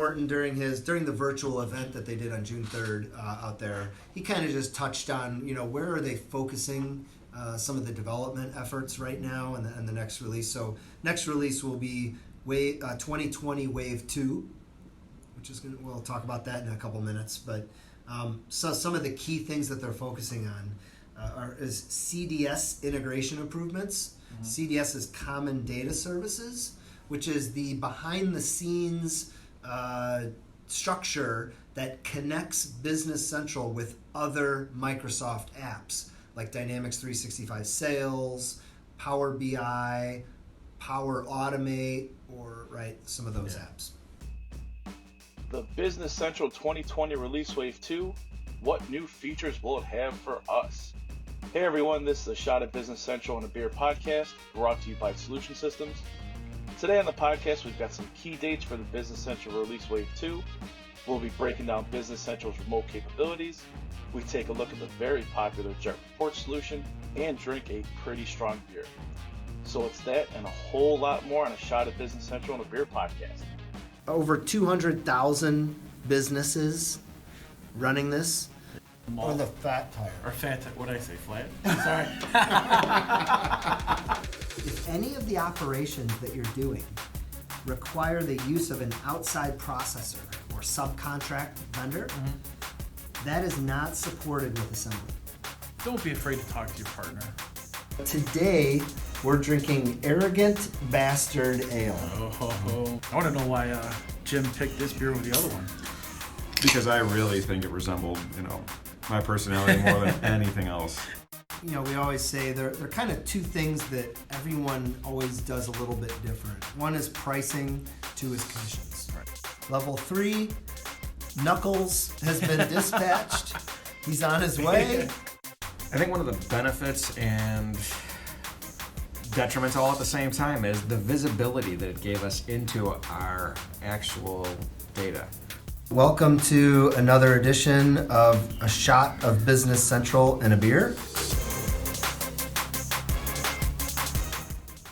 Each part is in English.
Morton during the virtual event that they did on June 3rd out there, he kind of just touched on, where are they focusing some of the development efforts right now and the next release. So next release will be 2020 Wave 2, which is we'll talk about that in a couple minutes. But so some of the key things that they're focusing on is CDS integration improvements. Mm-hmm. CDS is Common Data Services, which is the behind-the-scenes structure that connects Business Central with other Microsoft apps like Dynamics 365 Sales, Power BI, Power Automate, or some of those apps. The Business Central 2020 Release Wave 2, what new features will it have for us? Hey everyone, this is a Shot at Business Central and a Beer podcast brought to you by Solution Systems. Today on the podcast, we've got some key dates for the Business Central Release Wave 2. We'll be breaking down Business Central's remote capabilities. We take a look at the very popular Jet Report solution and drink a pretty strong beer. So it's that and a whole lot more on a Shot at Business Central and a Beer podcast. Over 200,000 businesses running this. Or the fat tire. Or fat tire. What did I say? Flat? Sorry. If any of the operations that you're doing require the use of an outside processor or subcontract vendor, that is not supported with assembly. Don't be afraid to talk to your partner. Today, we're drinking Arrogant Bastard Ale. I want to know why Jim picked this beer over the other one. Because I really think it resembled, my personality more than anything else. We always say there are kind of two things that everyone always does a little bit different. One is pricing, two is commissions. Right. Level 3, Knuckles has been dispatched. He's on his way. I think one of the benefits and detriments all at the same time is the visibility that it gave us into our actual data. Welcome to another edition of A Shot of Business Central and a Beer.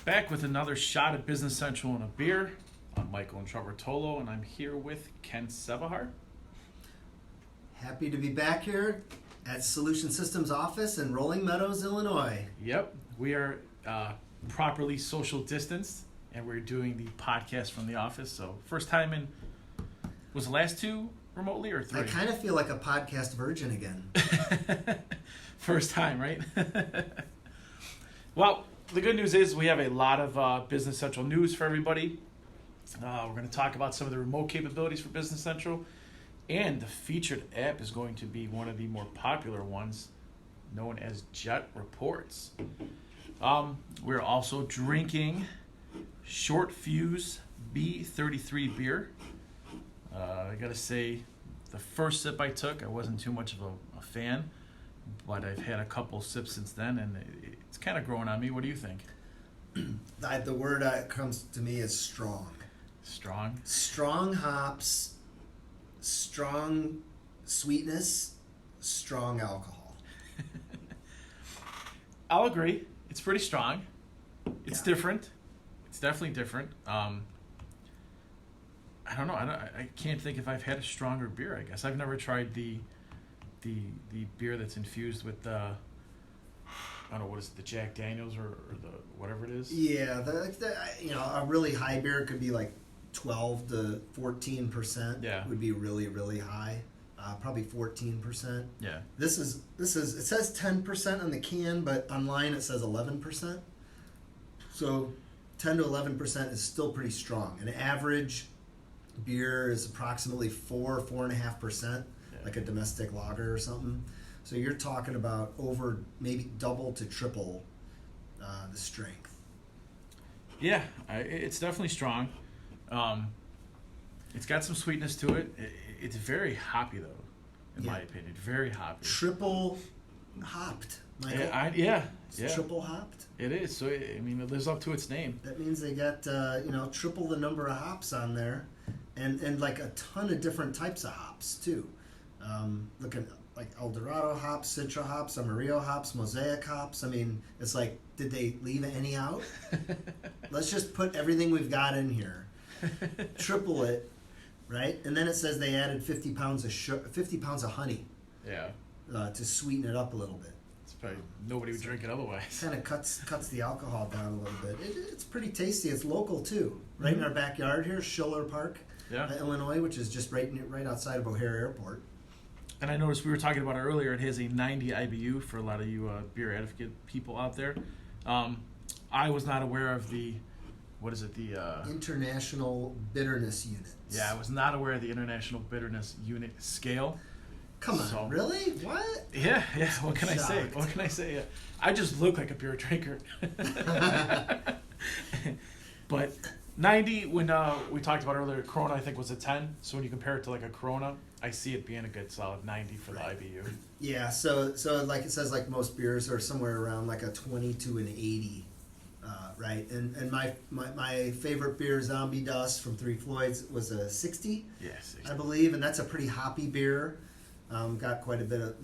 Back with another Shot at Business Central and a Beer. I'm Michael Intravartolo, and I'm here with Ken Sebahar. Happy to be back here at Solution Systems office in Rolling Meadows, Illinois. Yep, we are properly social distanced, and we're doing the podcast from the office. So first time in, was the last two remotely or three? I kind of feel like a podcast virgin again. First time, right? Well, the good news is we have a lot of Business Central news for everybody. We're going to talk about some of the remote capabilities for Business Central. And the featured app is going to be one of the more popular ones, known as Jet Reports. We're also drinking Short Fuse B33 beer. I got to say, the first sip I took, I wasn't too much of a fan, but I've had a couple sips since then, and it's kind of growing on me. What do you think? The word that comes to me is strong. Strong? Strong hops, strong sweetness, strong alcohol. I'll agree. It's pretty strong. It's different. It's definitely different. I don't know. I can't think if I've had a stronger beer. I guess I've never tried the beer that's infused with I don't know, what is it, the Jack Daniels or the whatever it is. Yeah, a really high beer could be like 12 to 14%. Yeah, would be really, really high. Probably 14%. Yeah. This is it says 10% on the can, but online it says 11%. So 10 to 11% is still pretty strong. An average beer is approximately 4.5%, like a domestic lager or something. So you're talking about over maybe double to triple the strength. Yeah, it's definitely strong. It's got some sweetness to it. It's very hoppy, though, in my opinion. Very hoppy. Triple hopped, Michael. It's triple hopped. It is. So, it lives up to its name. That means they got, triple the number of hops on there. And like a ton of different types of hops, too. Looking like El Dorado hops, Citra hops, Amarillo hops, Mosaic hops. It's like, did they leave any out? Let's just put everything we've got in here. Triple it. right? And then it says they added 50 pounds of 50 pounds of honey Yeah. to sweeten it up a little bit. It's probably nobody would drink it otherwise. Kind of cuts the alcohol down a little bit. It's pretty tasty. It's local too, right in our backyard here, Schiller Park, Yeah. Illinois, which is just right outside of O'Hare Airport. And I noticed we were talking about it earlier. It has a 90 IBU for a lot of you beer advocate people out there. I was not aware of the, what is it? The International Bitterness Unit. yeah, I was not aware of the International Bitterness Unit scale. Come on, So- really? What? Yeah. What can I say? Shocked. What can I say? I just look like a beer drinker. But 90, when we talked about earlier, Corona I think was a 10. So when you compare it to like a Corona, I see it being a good solid 90 for Right. the IBU. Yeah, so like it says, like most beers are somewhere around like a 20 to an 80, right? And my favorite beer, Zombie Dust from Three Floyds, was a 60, Yes. I believe, and that's a pretty hoppy beer. Got quite a bit of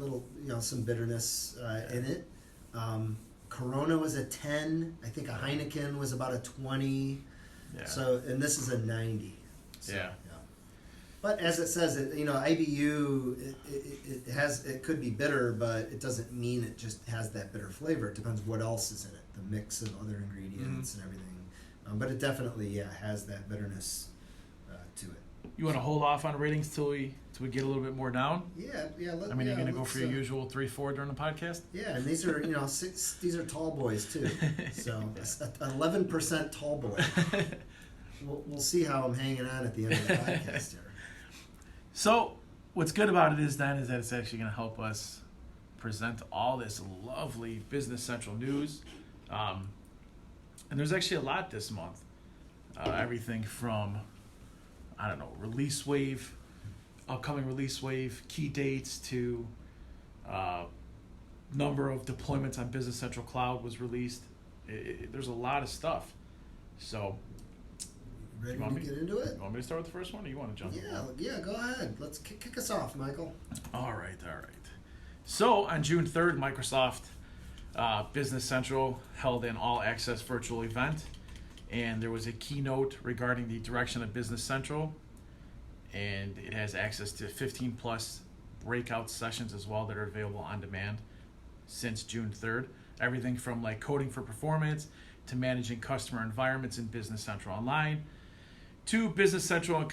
some bitterness in it. Corona was a 10. I think a Heineken was about a 20. Yeah. So, and this is a 90. So, Yeah. But as it says, IBU, it could be bitter, but it doesn't mean it just has that bitter flavor. It depends what else is in it, the mix of other ingredients and everything. But it definitely, has that bitterness to it. You want to hold off on ratings till we get a little bit more down? Yeah. You're going to go for your usual 3-4 during the podcast? Yeah, and these are these are tall boys too. So 11% tall boy. We'll see how I'm hanging on at the end of the podcast here. So, what's good about it is that it's actually going to help us present all this lovely Business Central news. And there's actually a lot this month. Everything from, release wave, upcoming release wave, key dates to number of deployments on Business Central Cloud was released. There's a lot of stuff. So, Ready You want to me? get into it? you want me to start with the first one, or you want to jump in? Yeah, go ahead. Let's kick us off, Michael. All right. So on June 3rd, Microsoft Business Central held an all-access virtual event, and there was a keynote regarding the direction of Business Central, and it has access to 15-plus breakout sessions as well that are available on demand since June 3rd. Everything from like coding for performance to managing customer environments in Business Central Online to Business Central and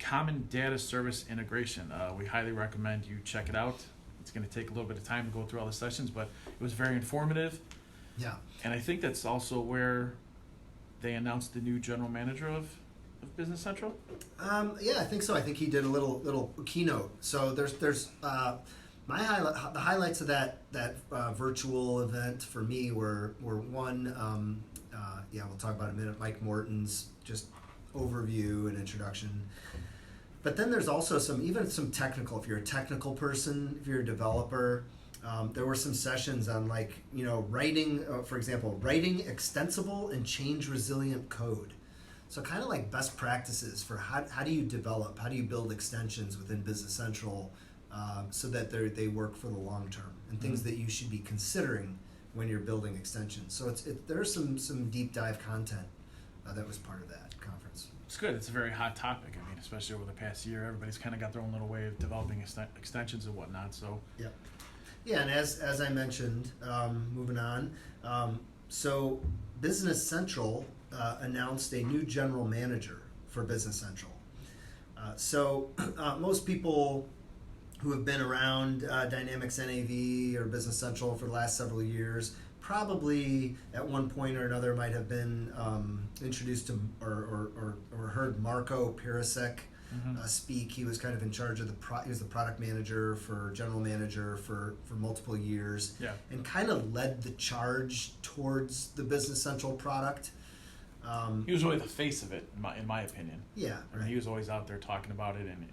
common data service integration. We highly recommend you check it out. It's going to take a little bit of time to go through all the sessions, but it was very informative. Yeah. And I think that's also where they announced the new general manager of Business Central. Yeah, I think so. I think he did a little keynote. So there's the highlights of that virtual event for me were one. We'll talk about in a minute. Mike Morton's just overview and introduction. But then there's also some technical. If you're a technical person, if you're a developer, there were some sessions on writing, for example, writing extensible and change resilient code. So kind of like best practices for how do you develop, how do you build extensions within Business Central so that they work for the long term, and things that you should be considering when you're building extensions. So there's some deep dive content that was part of that conference. It's good. It's a very hot topic. I mean, especially over the past year, everybody's kind of got their own little way of developing extensions and whatnot. So Yeah, and as I mentioned, moving on, so Business Central announced a new general manager for Business Central. Most people who have been around Dynamics NAV or Business Central for the last several years probably at one point or another might have been introduced to or heard Marco Pirasek speak. He was kind of in charge of he was the product manager general manager for multiple years, and kind of led the charge towards the Business Central product. he was really the face of it, in my opinion. Yeah, I mean, he was always out there talking about it and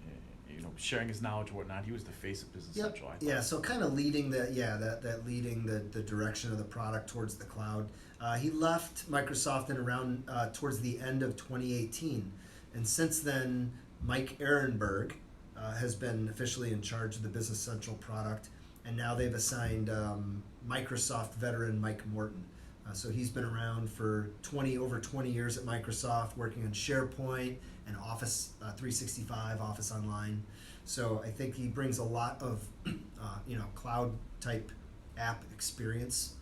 sharing his knowledge and whatnot. He was the face of Business Central. I thought. Yeah, so kind of leading leading the direction of the product towards the cloud. He left Microsoft in around towards the end of 2018, and since then, Mike Ehrenberg has been officially in charge of the Business Central product, and now they've assigned Microsoft veteran Mike Morton So he's been around for over 20 years at Microsoft, working on SharePoint and Office 365, Office Online. So I think he brings a lot of cloud type app experience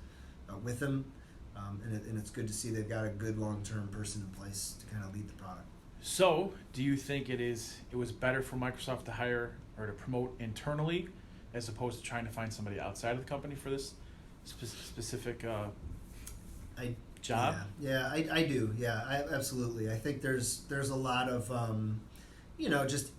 with him, and it's good to see they've got a good long-term person in place to kind of lead the product. So, do you think it was better for Microsoft to hire or to promote internally, as opposed to trying to find somebody outside of the company for this specific job? Yeah, I do. Yeah, absolutely. I think there's a lot of just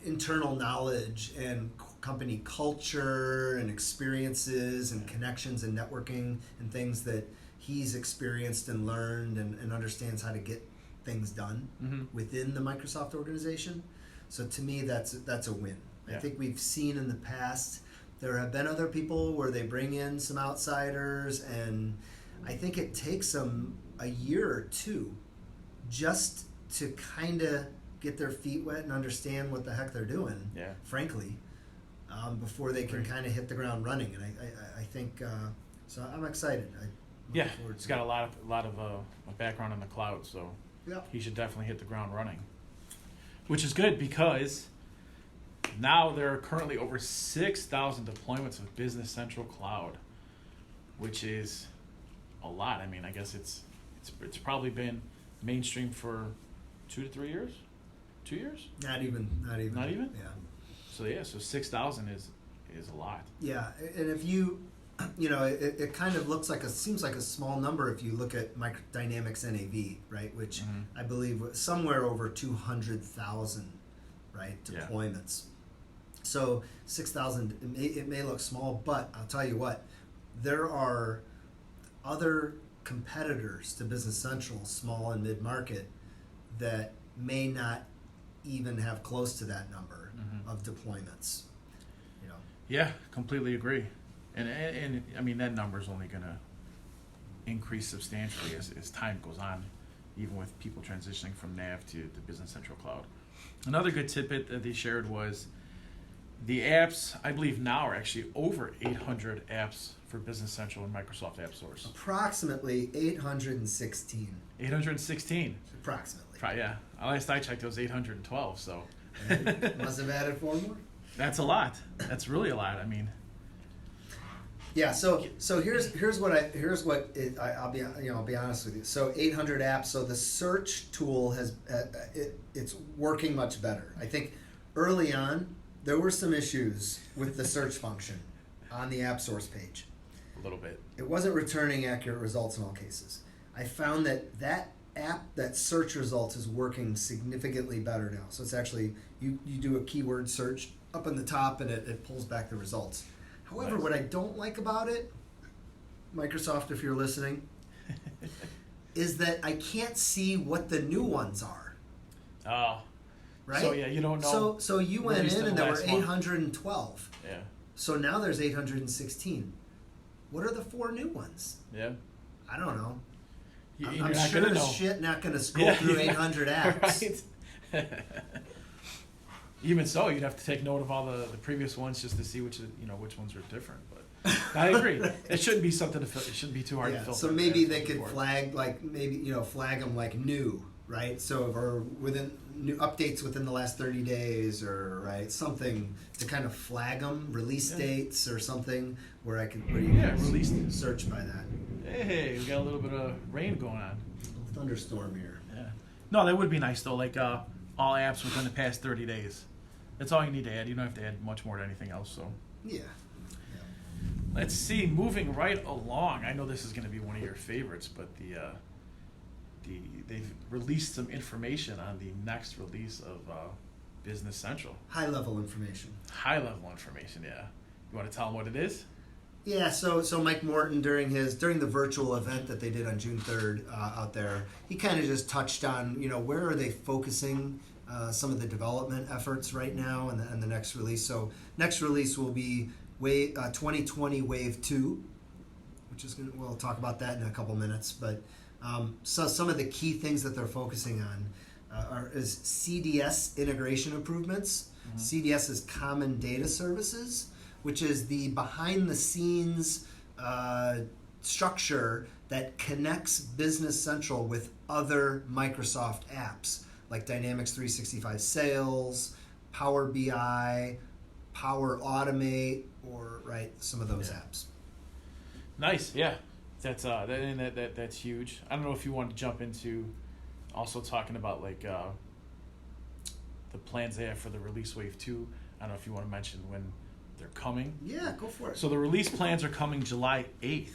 internal knowledge and company culture and experiences and connections and networking and things that he's experienced and learned and understands how to get things done within the Microsoft organization. So to me, that's a win. Yeah. I think we've seen in the past there have been other people where they bring in some outsiders, and I think it takes them a year or two just to kind of get their feet wet and understand what the heck they're doing. Yeah. Frankly, before they can kind of hit the ground running, and I think so. I'm excited. Yeah, he's got a lot of a background in the cloud, so yeah. he should definitely hit the ground running. Which is good because now there are currently over 6,000 deployments of Business Central Cloud, which is a lot. I mean, I guess it's probably been mainstream for 2 to 3 years. 2 years? Not even. Not even? Yeah. So 6,000 is a lot. Yeah, and if it kind of seems like a small number if you look at Dynamics NAV, right? Which I believe was somewhere over 200,000, right, deployments. So 6,000, it may look small, but I'll tell you what, there are other competitors to Business Central, small and mid-market, that may not even have close to that number of deployments. Yeah, completely agree. And I mean, that number is only going to increase substantially as time goes on, even with people transitioning from NAV to the Business Central Cloud. Another good tidbit that they shared was the apps, I believe now, are actually over 800 apps for Business Central and Microsoft App Source. Approximately 816. 816. Approximately. Yeah. Last I checked, it was 812. So Must have added 4 more. that's a lot. That's really a lot. I mean. Yeah. So here's what I'll be honest with you. So 800 apps. So the search tool it's working much better. I think early on there were some issues with the search function on the App Source page. A little bit. It wasn't returning accurate results in all cases. I found that search result is working significantly better now. So it's actually, you do a keyword search up in the top and it pulls back the results. However, Nice. what I don't like about it, Microsoft, if you're listening, is that I can't see what the new ones are. Oh. Right? So yeah, you don't know. So you went Released in in and the there were last month. 812. Yeah. So now there's 816. What are the 4 new ones? Yeah. I don't know. You're I'm not sure gonna as know. shit not going to scroll through 800 apps. Right. Even so, you'd have to take note of all the previous ones just to see which ones are different. But I agree. It shouldn't be something to it shouldn't be too hard to filter. So maybe they That's could important. flag them like new, right? So or within new updates within the last 30 days, or right something to kind of flag them, release dates or something where you can release dates. search by that. Hey, we got a little bit of rain going on. Thunderstorm here. Yeah. No, that would be nice though. Like all apps within the past 30 days. That's all you need to add. You don't have to add much more to anything else. So. Yeah. Let's see. Moving right along. I know this is going to be one of your favorites, but they've released some information on the next release of Business Central. High level information. High level information. Yeah. You want to tell them what it is? Yeah, so Mike Morton during the virtual event that they did on June 3rd out there, he kind of just touched on where are they focusing some of the development efforts right now and the next release. So next release will be 2020 Wave 2, which is we'll talk about that in a couple minutes. But so some of the key things that they're focusing on is CDS integration improvements. Mm-hmm. CDS is Common Data Services, which is the behind-the-scenes structure that connects Business Central with other Microsoft apps like Dynamics 365 Sales, Power BI, Power Automate, or some of those apps. Nice, yeah. That's huge. I don't know if you want to jump into also talking about the plans they have for the release wave 2. I don't know if you want to mention when they're coming. Yeah, go for it. So the release plans are coming July 8th,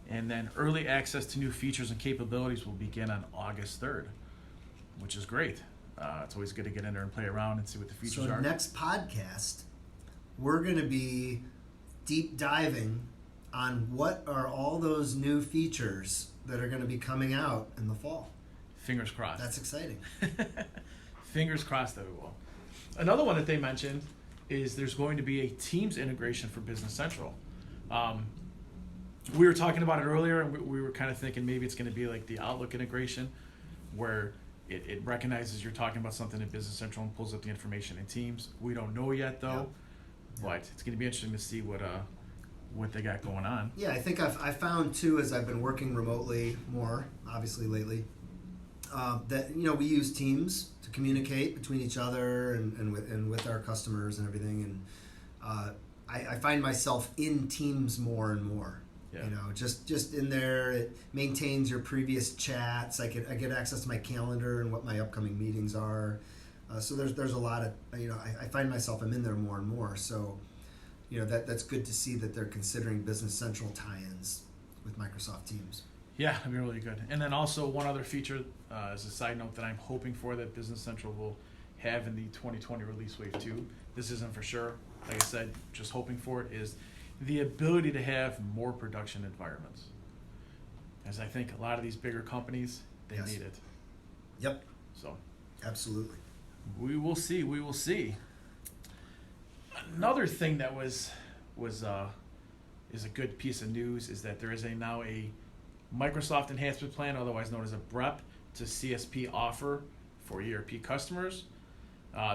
and then early access to new features and capabilities will begin on August 3rd, which is great. It's always good to get in there and play around and see what the features are. So next podcast, we're going to be deep diving on what are all those new features that are going to be coming out in the fall. Fingers crossed. That's exciting. Fingers crossed that we will. Another one that they mentioned is there's going to be a Teams integration for Business Central. We were talking about it earlier, and we were kind of thinking maybe it's going to be like the Outlook integration, where it recognizes you're talking about something in Business Central and pulls up the information in Teams. We don't know yet, though, but it's going to be interesting to see what they got going on. Yeah, I think I found too, as I've been working remotely more, obviously lately, that we use Teams to communicate between each other and with our customers and everything, and I find myself in Teams more and more. Yeah. Just in there, it maintains your previous chats. I get access to my calendar and what my upcoming meetings are. So there's a lot of I find myself I'm in there more and more. So that's good to see that they're considering Business Central tie-ins with Microsoft Teams. Yeah, it'd be really good. And then also one other feature, as a side note, that I'm hoping for that Business Central will have in the 2020 release wave 2. This isn't for sure. Like I said, just hoping for it, is the ability to have more production environments. As I think a lot of these bigger companies, they need it. Yep. So absolutely. We will see. We will see. Another thing that is a good piece of news is that there is now a Microsoft Enhancement Plan, otherwise known as a BREP, to CSP offer for ERP customers.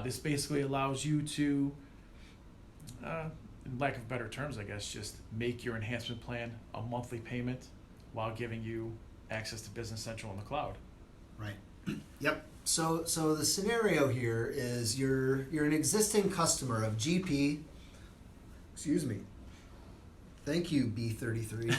This basically allows you to, in lack of better terms, I guess, just make your enhancement plan a monthly payment while giving you access to Business Central in the cloud. Right. Yep. So the scenario here is you're an existing customer of GP. Excuse me. Thank you, B33.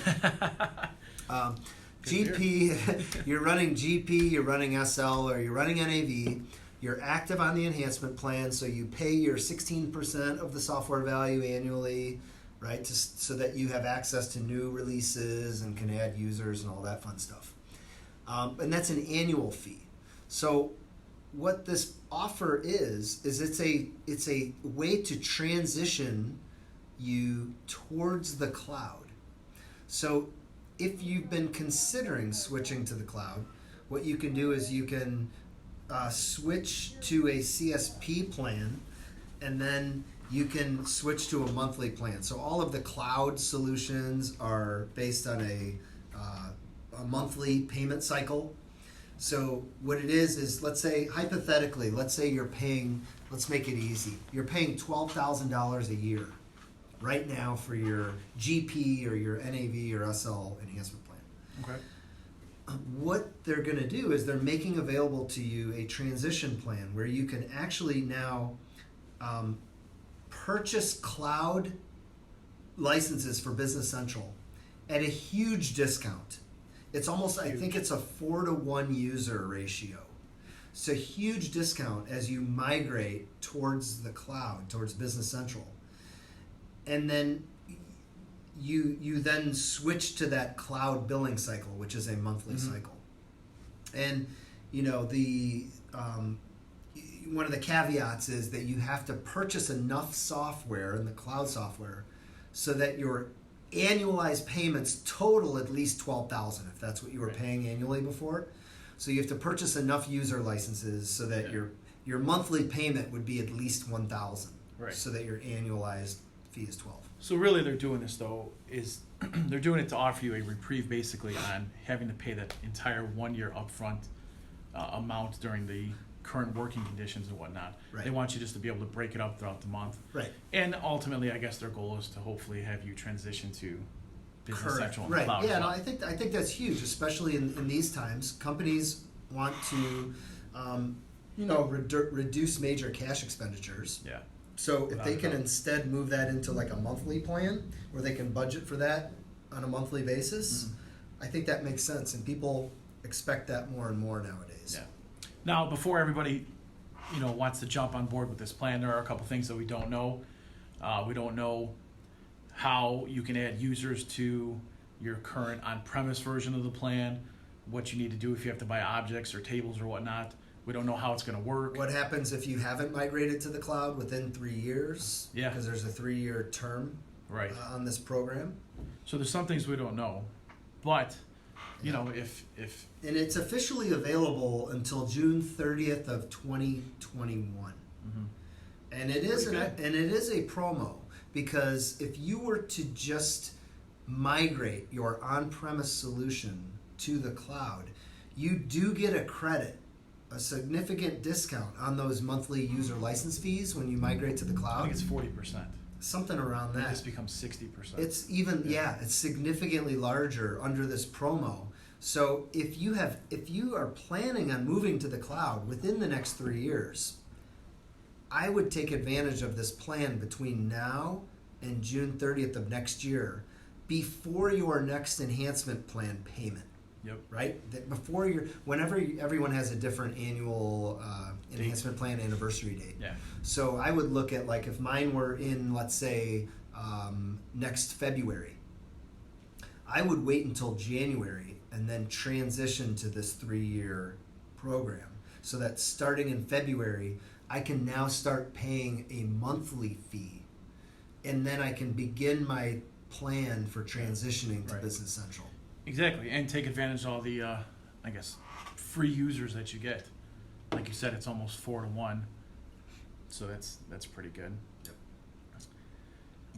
GP, you're running GP, you're running SL, or you're running NAV. You're active on the enhancement plan, so you pay your 16% of the software value annually, right, so that you have access to new releases and can add users and all that fun stuff. And that's an annual fee. So what this offer is it's a way to transition you towards the cloud. So if you've been considering switching to the cloud, what you can do is you can switch to a CSP plan, and then you can switch to a monthly plan. So all of the cloud solutions are based on a monthly payment cycle. So what it is let's say, hypothetically, you're paying, let's make it easy, you're paying $12,000 a year right now for your GP or your NAV or SL enhancement plan. Okay. What they're going to do is they're making available to you a transition plan where you can actually now purchase cloud licenses for Business Central at a huge discount. It's almost, I think it's a 4-to-1 user ratio. So huge discount as you migrate towards the cloud, towards Business Central. And then you then switch to that cloud billing cycle, which is a monthly cycle. And the one of the caveats is that you have to purchase enough software in the cloud software so that your annualized payments total at least $12,000, if that's what you were paying annually before. So you have to purchase enough user licenses so that your monthly payment would be at least $1,000, so that your annualized fee is $12,000. So really, they're doing this though is they're doing it to offer you a reprieve, basically, on having to pay that entire 1 year upfront amount during the current working conditions and whatnot. Right. They want you just to be able to break it up throughout the month. Right. And ultimately, I guess their goal is to hopefully have you transition to Business Central on the Right. cloud. Yeah, as no, well. I think that's huge, especially in these times. Companies want to, reduce major cash expenditures. Yeah. So if Without they a can doubt. instead move that into like a monthly plan, where they can budget for that on a monthly basis, I think that makes sense, and people expect that more and more nowadays. Yeah. Now, before everybody, wants to jump on board with this plan, there are a couple things that we don't know. We don't know how you can add users to your current on-premise version of the plan, what you need to do if you have to buy objects or tables or whatnot. We don't know how it's going to work. What happens if you haven't migrated to the cloud within 3 years? Yeah. Because there's a 3-year term Right. on this program. So there's some things we don't know, but if And it's officially available until June 30th of 2021. And it is Pretty good. a promo, because if you were to just migrate your on-premise solution to the cloud, you do get a credit, a significant discount on those monthly user license fees when you migrate to the I cloud. think it's 40%, Something around that. this becomes 60%. It's even it's significantly larger under this promo. So if you are planning on moving to the cloud within the next 3 years, I would take advantage of this plan between now and June 30th of next year, before your next enhancement plan payment. Yep. Right? Whenever everyone has a different annual enhancement plan anniversary date. Yeah. So I would look at, like, if mine were in, let's say, next February, I would wait until January and then transition to this 3-year program, so that starting in February, I can now start paying a monthly fee, and then I can begin my plan for transitioning to Right. Business Central. Exactly, and take advantage of all the, free users that you get. Like you said, it's almost 4 to 1, so that's pretty good. Yep.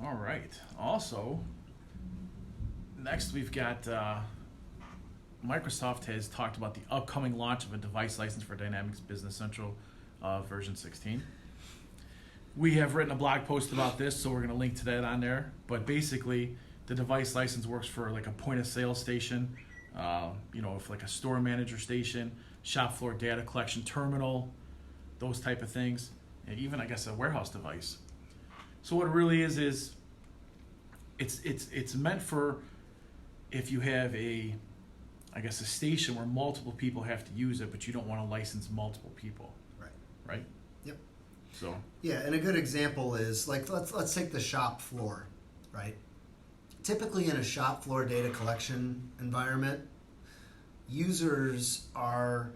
All right. Also, next we've got Microsoft has talked about the upcoming launch of a device license for Dynamics Business Central version 16. We have written a blog post about this, so we're going to link to that on there. But basically, the device license works for like a point of sale station, if like a store manager station, shop floor data collection terminal, those type of things, and even I guess a warehouse device. So what it really is it's meant for if you have a station where multiple people have to use it, but you don't want to license multiple people. Right? Yep. So Yeah, and a good example is, like, let's take the shop floor, right? Typically in a shop floor data collection environment, users are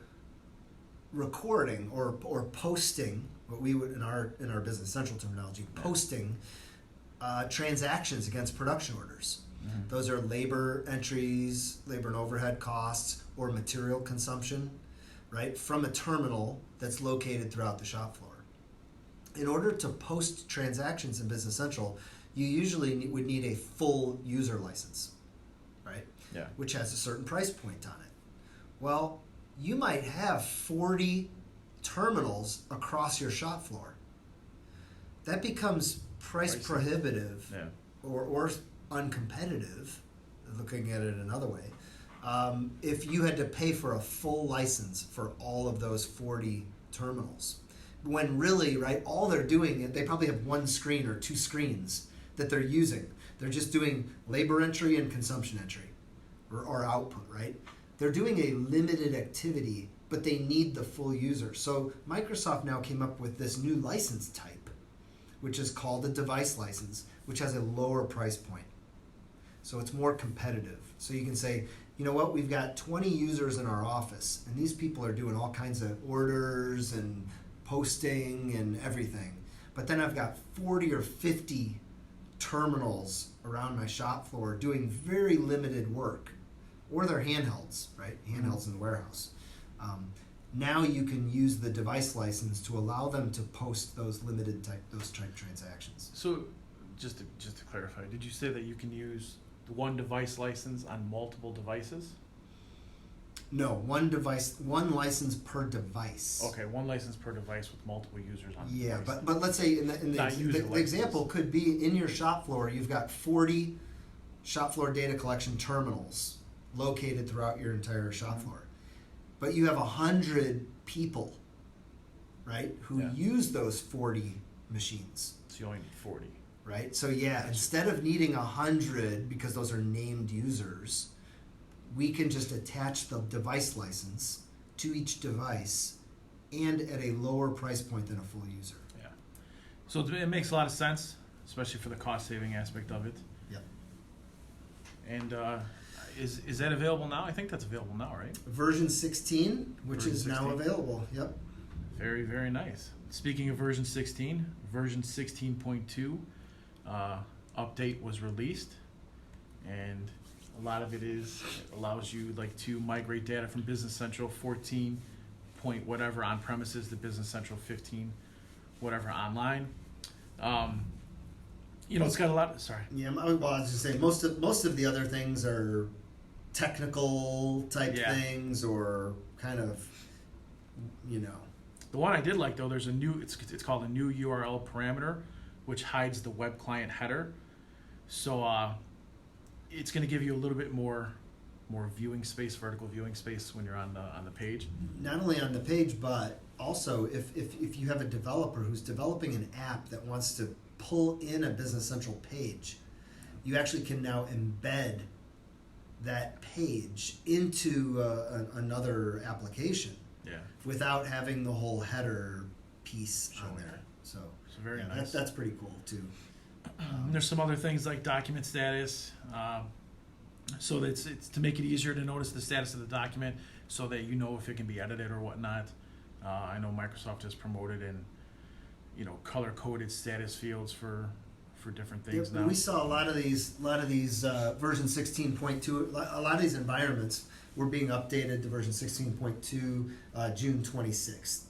recording or posting what we would in our Business Central terminology, posting transactions against production orders. Those are labor entries, labor and overhead costs, or material consumption, right, from a terminal that's located throughout the shop floor. In order to post transactions in Business Central, you usually would need a full user license, right? yeah. Which has a certain price point on it. Well, you might have 40 terminals across your shop floor. That becomes price Pricey. prohibitive Yeah. or uncompetitive, looking at it another way, if you had to pay for a full license for all of those 40 terminals. When really, right, all they're doing, they probably have one screen or two screens that they're using. They're just doing labor entry and consumption entry or output, right? They're doing a limited activity, but they need the full user. So Microsoft now came up with this new license type, which is called a device license, which has a lower price point. So it's more competitive. So you can say, you know what, we've got 20 users in our office, and these people are doing all kinds of orders and posting and everything. But then I've got 40 or 50 terminals around my shop floor doing very limited work, or they're handhelds, right? Handhelds in the warehouse. Now you can use the device license to allow them to post those type transactions. So just to clarify, did you say that you can use the one device license on multiple devices? No, one license per device. Okay, one license per device with multiple users on the Yeah, device. but let's say in the Not user example licenses. could be in your shop floor, you've got 40 shop floor data collection terminals located throughout your entire shop floor. But you have 100 people, right, who Yeah. use those 40 machines, So you only need 40. right? So yeah, instead of needing 100 because those are named users, we can just attach the device license to each device and at a lower price point than a full user. Yeah. So it makes a lot of sense, especially for the cost saving aspect of it. Yep. And is that available now? I think that's available now, right? Version 16, which Version is now 16. available. Yep. Very, very nice. Speaking of version 16, version 16.2 update was released, and a lot of it allows you to migrate data from Business Central 14 point whatever on premises to Business Central 15 whatever online. It's got a lot. Sorry. Yeah. I was just saying most of the other things are technical type Yeah. things or kind of, The one I did like though, there's a new. It's called a new URL parameter, which hides the web client header. So it's going to give you a little bit more viewing space, vertical viewing space when you're on the page. Not only on the page, but also if you have a developer who's developing an app that wants to pull in a Business Central page, you actually can now embed that page into another application Yeah. without having the whole header piece on Showing there. it. So Very yeah, nice. that's pretty cool too. There's some other things like document status. So that it's to make it easier to notice the status of the document, so that you know if it can be edited or whatnot. I know Microsoft has promoted and color coded status fields for different things Yeah, now. we saw a lot of these version 16.2. A lot of these environments were being updated to version 16.2 June 26th.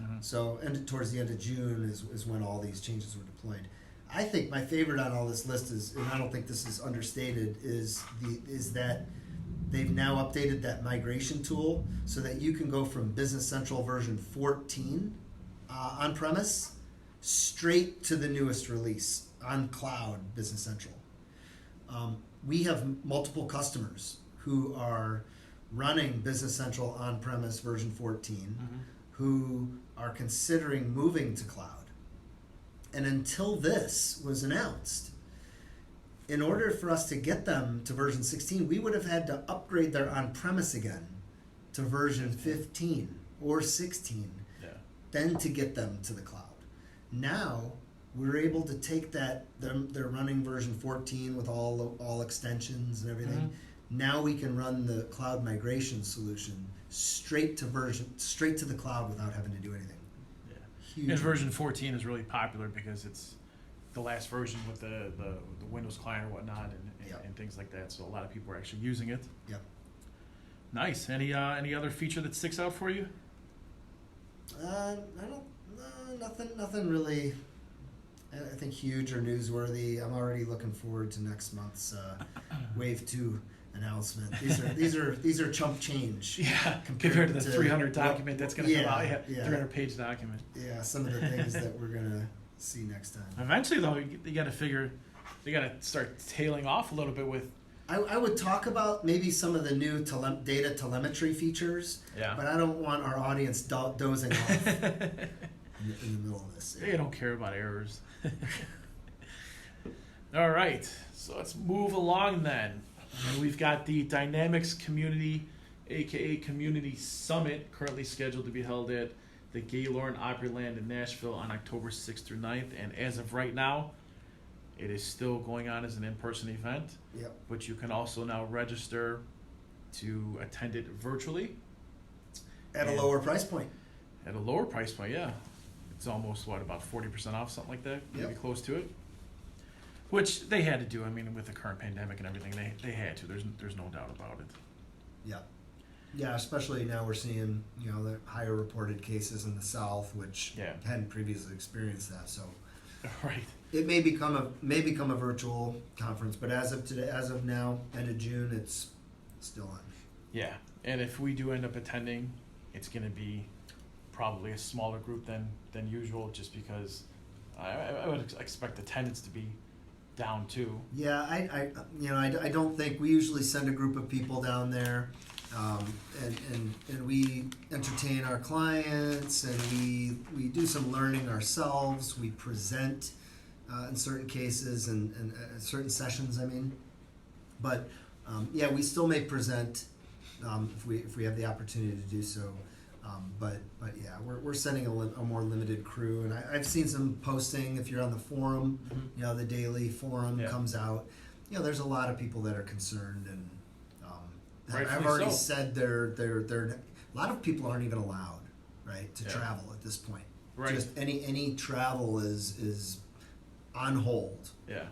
Mhm. So towards the end of June is when all these changes were deployed. I think my favorite on all this list is, and I don't think this is understated, is that they've now updated that migration tool so that you can go from Business Central version 14 on premise straight to the newest release on cloud Business Central. We have multiple customers who are running Business Central on premise version 14 who are considering moving to cloud. And until this was announced, in order for us to get them to version 16, we would have had to upgrade their on-premise again to version 15 or 16, Yeah. then to get them to the cloud. Now, we're able to take they're running version 14 with all extensions and everything. Now we can run the cloud migration solution straight to the cloud without having to do anything. Yeah. Huge. And version 14 is really popular because it's the last version with the Windows client or whatnot Yep. and things like that. So a lot of people are actually using it. Yep. Nice. Any other feature that sticks out for you? I don't. Nothing really. I think huge or newsworthy. I'm already looking forward to next month's Wave 2 announcement. These are chump change. Yeah, compared to the 300 document that's going to come out. Yeah. 300-page document. Yeah, some of the things that we're gonna see next time. Eventually, though, you got to figure they got to start tailing off a little bit with. I would talk about maybe some of the new data telemetry features, Yeah. but I don't want our audience dozing off in the middle of this. They don't care about errors. All right, so let's move along then. We've got the Dynamics Community, aka Community Summit, currently scheduled to be held at the Gaylord Opryland in Nashville on October 6th through 9th. And as of right now, it is still going on as an in-person event, Yep. but you can also now register to attend it virtually At a Yeah. lower price point. at a lower price point. Yeah, it's almost about 40% off, something like that, maybe Yep. close to it. Which they had to do. I mean, with the current pandemic and everything, they had to. There's no doubt about it. Yeah. Yeah, especially now we're seeing, the higher reported cases in the South, which Yeah. hadn't previously experienced that. So Right. it may become a virtual conference, but as of now, end of June, it's still on. Yeah, and if we do end up attending, it's going to be probably a smaller group than usual, just because I would expect attendance to be down too. Yeah, I don't think we usually send a group of people down there, and we entertain our clients, and we do some learning ourselves. We present in certain cases and certain sessions. I mean, but yeah, we still may present if we have the opportunity to do so. But yeah, we're sending a more limited crew, and I've seen some posting. If you're on the forum, the daily forum comes out. There's a lot of people that are concerned, and I've already said they're a lot of people aren't even allowed, right, to travel at this point. Right. Just any travel is on hold. Yeah.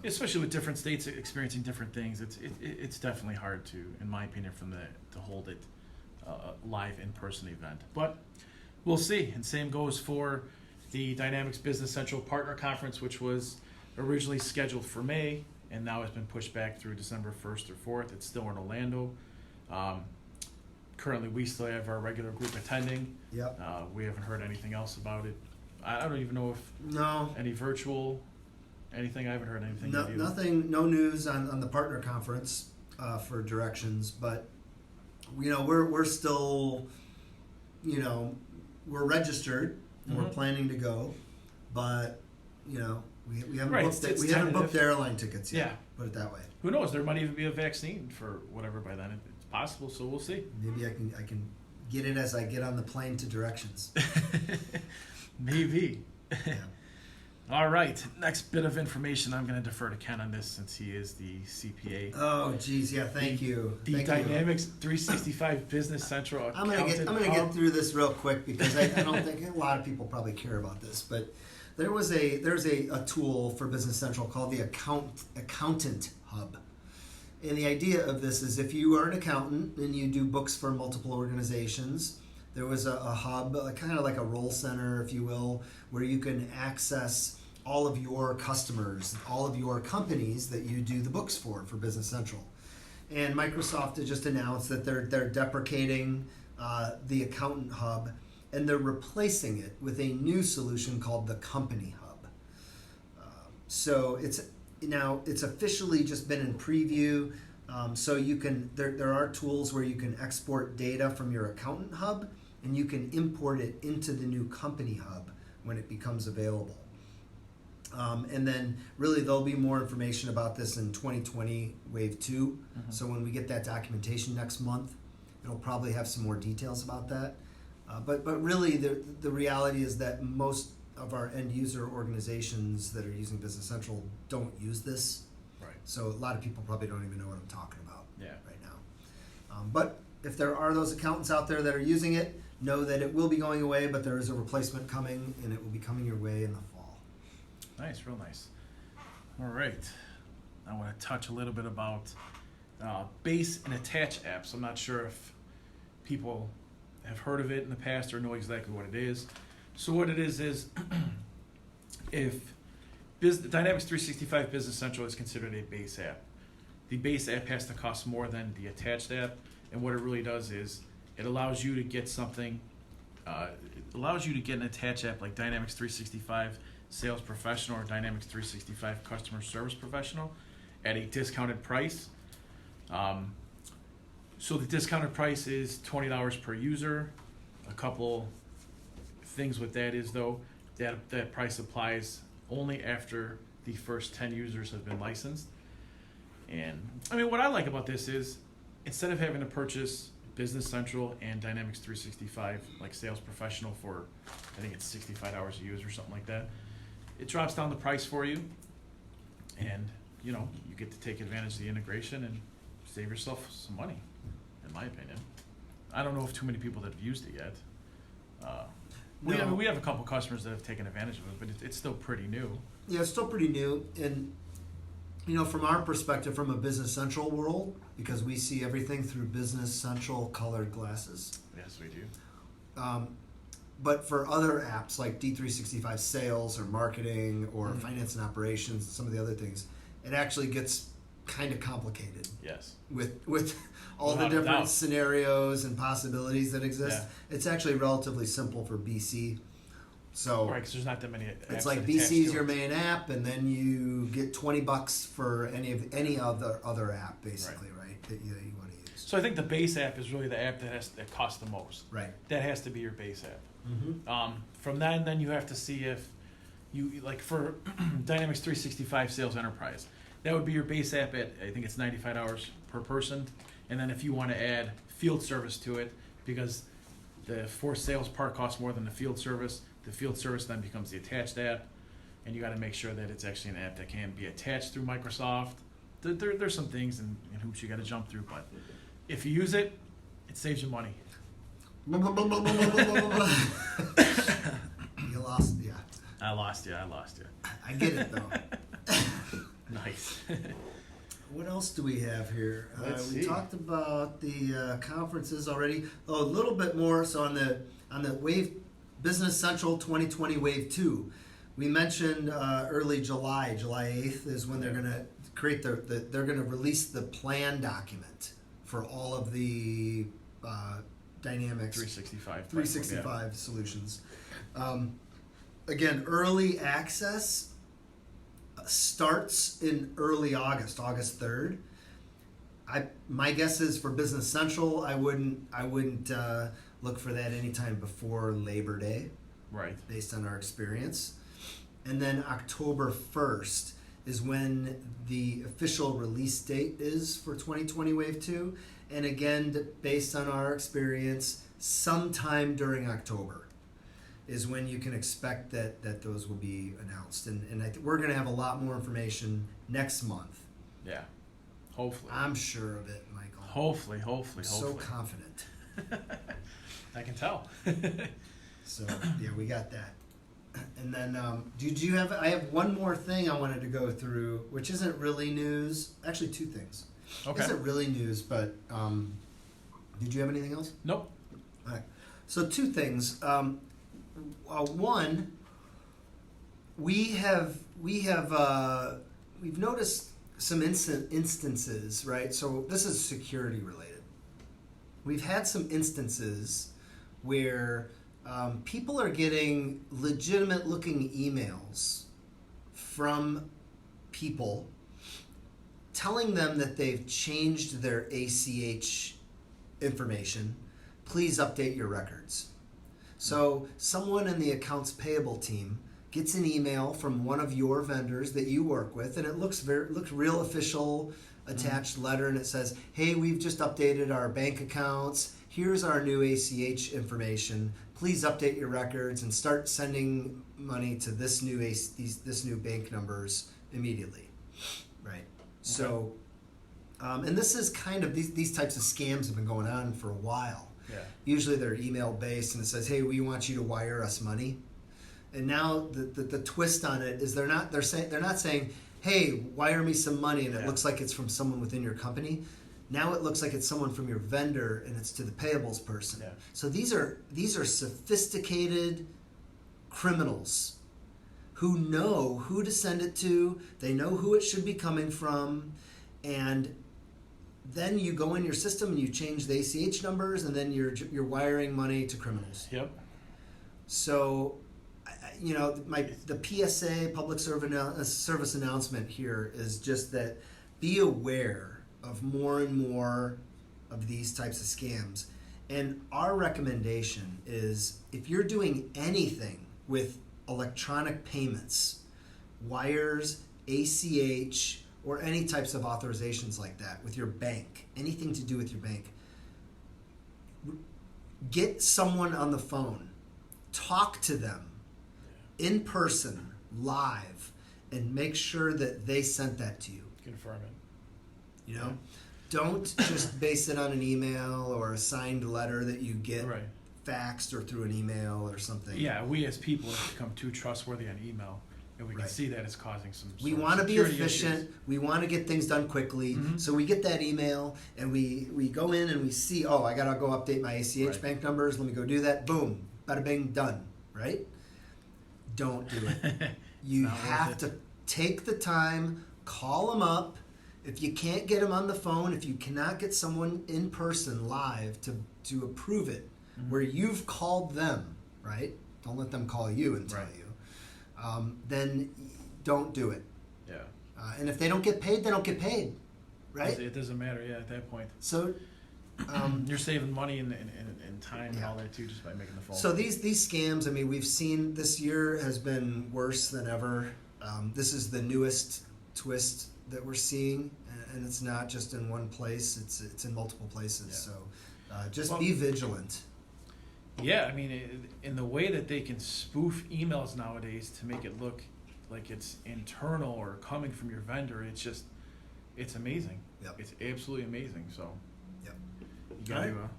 Especially with different states experiencing different things, it's definitely hard to, in my opinion, to hold it live in-person event. But we'll see. And same goes for the Dynamics Business Central Partner Conference, which was originally scheduled for May, and now has been pushed back through December 1st or 4th. It's still in Orlando. Currently, we still have our regular group attending. Yep. We haven't heard anything else about it. I don't even know if any virtual, anything. I haven't heard anything. Nothing. No news on the partner conference for directions, but we're still, we're registered. And we're planning to go, but we haven't booked the airline tickets yet. Yeah. Put it that way. Who knows? There might even be a vaccine for whatever by then. It's possible, so we'll see. Maybe I can get it as I get on the plane to directions. Maybe. Yeah. All right. Next bit of information. I'm going to defer to Ken on this since he is the CPA. Oh, geez. Yeah. Thank you. The Dynamics 365 Business Central. I'm gonna get through this real quick because I don't think a lot of people probably care about this, but there's a tool for Business Central called the Accountant Hub. And the idea of this is if you are an accountant and you do books for multiple organizations, there was a hub, kind of like a roll center, if you will, where you can access all of your customers, all of your companies that you do the books for Business Central. And Microsoft has just announced that they're deprecating the Accountant Hub, and they're replacing it with a new solution called the Company Hub. So it's officially just been in preview. So you can there are tools where you can export data from your Accountant Hub, and you can import it into the new Company Hub when it becomes available. And then really there'll be more information about this in 2020 Wave 2. Mm-hmm. So when we get that documentation next month, it'll probably have some more details about that. But really the reality is that most of our end user organizations that are using Business Central don't use this. Right. So a lot of people probably don't even know what I'm talking about right now. But if there are those accountants out there that are using it, know that it will be going away, but there is a replacement coming, and it will be coming your way in the fall. Nice, real nice. All right. I want to touch a little bit about base and attach apps. I'm not sure if people have heard of it in the past or know exactly what it is. So what it is if Dynamics 365 Business Central is considered a base app, the base app has to cost more than the attached app, and what it really does is it allows you to get something, it allows you to get an attached app like Dynamics 365 Sales Professional or Dynamics 365 Customer Service Professional at a discounted price. So the discounted price is $20 per user. A couple things with that is though, that price applies only after the first 10 users have been licensed. And I mean, what I like about this is instead of having to purchase Business Central and Dynamics 365 like Sales Professional for, I think it's $65 a use or something like that, it drops down the price for you, and you get to take advantage of the integration and save yourself some money, in my opinion. I don't know if too many people that have used it yet. We have a couple customers that have taken advantage of it, but it's still pretty new. Yeah, it's still pretty new, and from our perspective, from a Business Central world, because we see everything through Business Central colored glasses. Yes, we do. But for other apps like D365 Sales or Marketing or Finance and Operations, some of the other things, it actually gets kind of complicated. Yes. With all the Without a different doubt. scenarios and possibilities that exist. Yeah. It's actually relatively simple for BC. So Right, because there's not that many apps. it's like attached BC's to your it. main app, and then you get $20 for any other app, basically, right? That you want to use. So I think the base app is really the app that costs the most. Right. That has to be your base app. Mm-hmm. From then you have to see if you like for Dynamics 365 Sales Enterprise. That would be your base app at I think it's $95 per person, and then if you want to add field service to it, because the for sales part costs more than the field service then becomes the attached app, and you got to make sure that it's actually an app that can be attached through Microsoft. There's some things and hoops you got to jump through, but if you use it, it saves you money. You lost, yeah. I lost you. I get it though. Nice. What else do we have here? Let's We see. talked about the conferences already. Oh, a little bit more. So on the Wave Business Central 2020 Wave 2, we mentioned early July 8th is when they're going to create they're going to release the plan document for all of the Dynamics 365 solutions. Again, early access starts in early August 3rd. My guess is for Business Central, I wouldn't look for that anytime before Labor Day, Right. based on our experience. And then October 1st is when the official release date is for 2020 Wave 2. And again, based on our experience, sometime during October is when you can expect that those will be announced. And we're going to have a lot more information next month. Yeah. Hopefully. I'm sure of it, Michael. Hopefully. So confident. I can tell. So yeah, we got that. And then did you have? I have one more thing I wanted to go through, which isn't really news. Actually, two things. Okay. Isn't really news, but did you have anything else? Nope. All right. So two things. One, we've noticed some instances, right? So this is security related. We've had some instances where people are getting legitimate looking emails from people telling them that they've changed their ACH information. Please update your records. So someone in the accounts payable team gets an email from one of your vendors that you work with, and it looks real official, attached letter, and it says, "Hey, we've just updated our bank accounts. Here's our new ACH information. Please update your records and start sending money to this new bank numbers immediately." Right. So, and this is kind of these types of scams have been going on for a while. Yeah. Usually they're email based, and it says, "Hey, we want you to wire us money." And now the twist on it is they're not saying, "Hey, wire me some money," and it looks like it's from someone within your company. Now it looks like it's someone from your vendor, and it's to the payables person. Yeah. So these are sophisticated criminals who know who to send it to. They know who it should be coming from, and then you go in your system and you change the ACH numbers, and then you're wiring money to criminals. Yep. So, the PSA, public service announcement here is just that be aware of more and more of these types of scams. And our recommendation is if you're doing anything with electronic payments, wires, ACH, or any types of authorizations like that with your bank, anything to do with your bank, get someone on the phone, talk to them in person, live, and make sure that they sent that to you. Confirm it. You know, don't just base it on an email or a signed letter that you get Right. faxed or through an email or something. Yeah, we as people have become too trustworthy on email, and we can Right. see that it's causing some. We sort of want to be security efficient. issues. We want to get things done quickly. Mhm. So we get that email and we go in and we see, oh, I got to go update my ACH Right. bank numbers. Let me go do that. Boom. Bada bing, done. Right? Don't do it. You Not worth have it. to take the time, call them up. If you can't get them on the phone, if you cannot get someone in person live to approve it, Mhm. where you've called them, right? Don't let them call you and tell Right. you. Then don't do it. Yeah. And if they don't get paid, they don't get paid, right? It doesn't matter. Yeah, at that point, So, you're saving money and time and Yeah. all that too, just by making the phone. so these scams. I mean, we've seen this year has been worse than ever. This is the newest twist that we're seeing, and it's not just in one place. It's in multiple places. Yeah. So, just Well- be vigilant. Yeah, I mean, in the way that they can spoof emails nowadays to make it look like it's internal or coming from your vendor, it's amazing. Yep. It's absolutely amazing. So, Yep. you gotta, All right.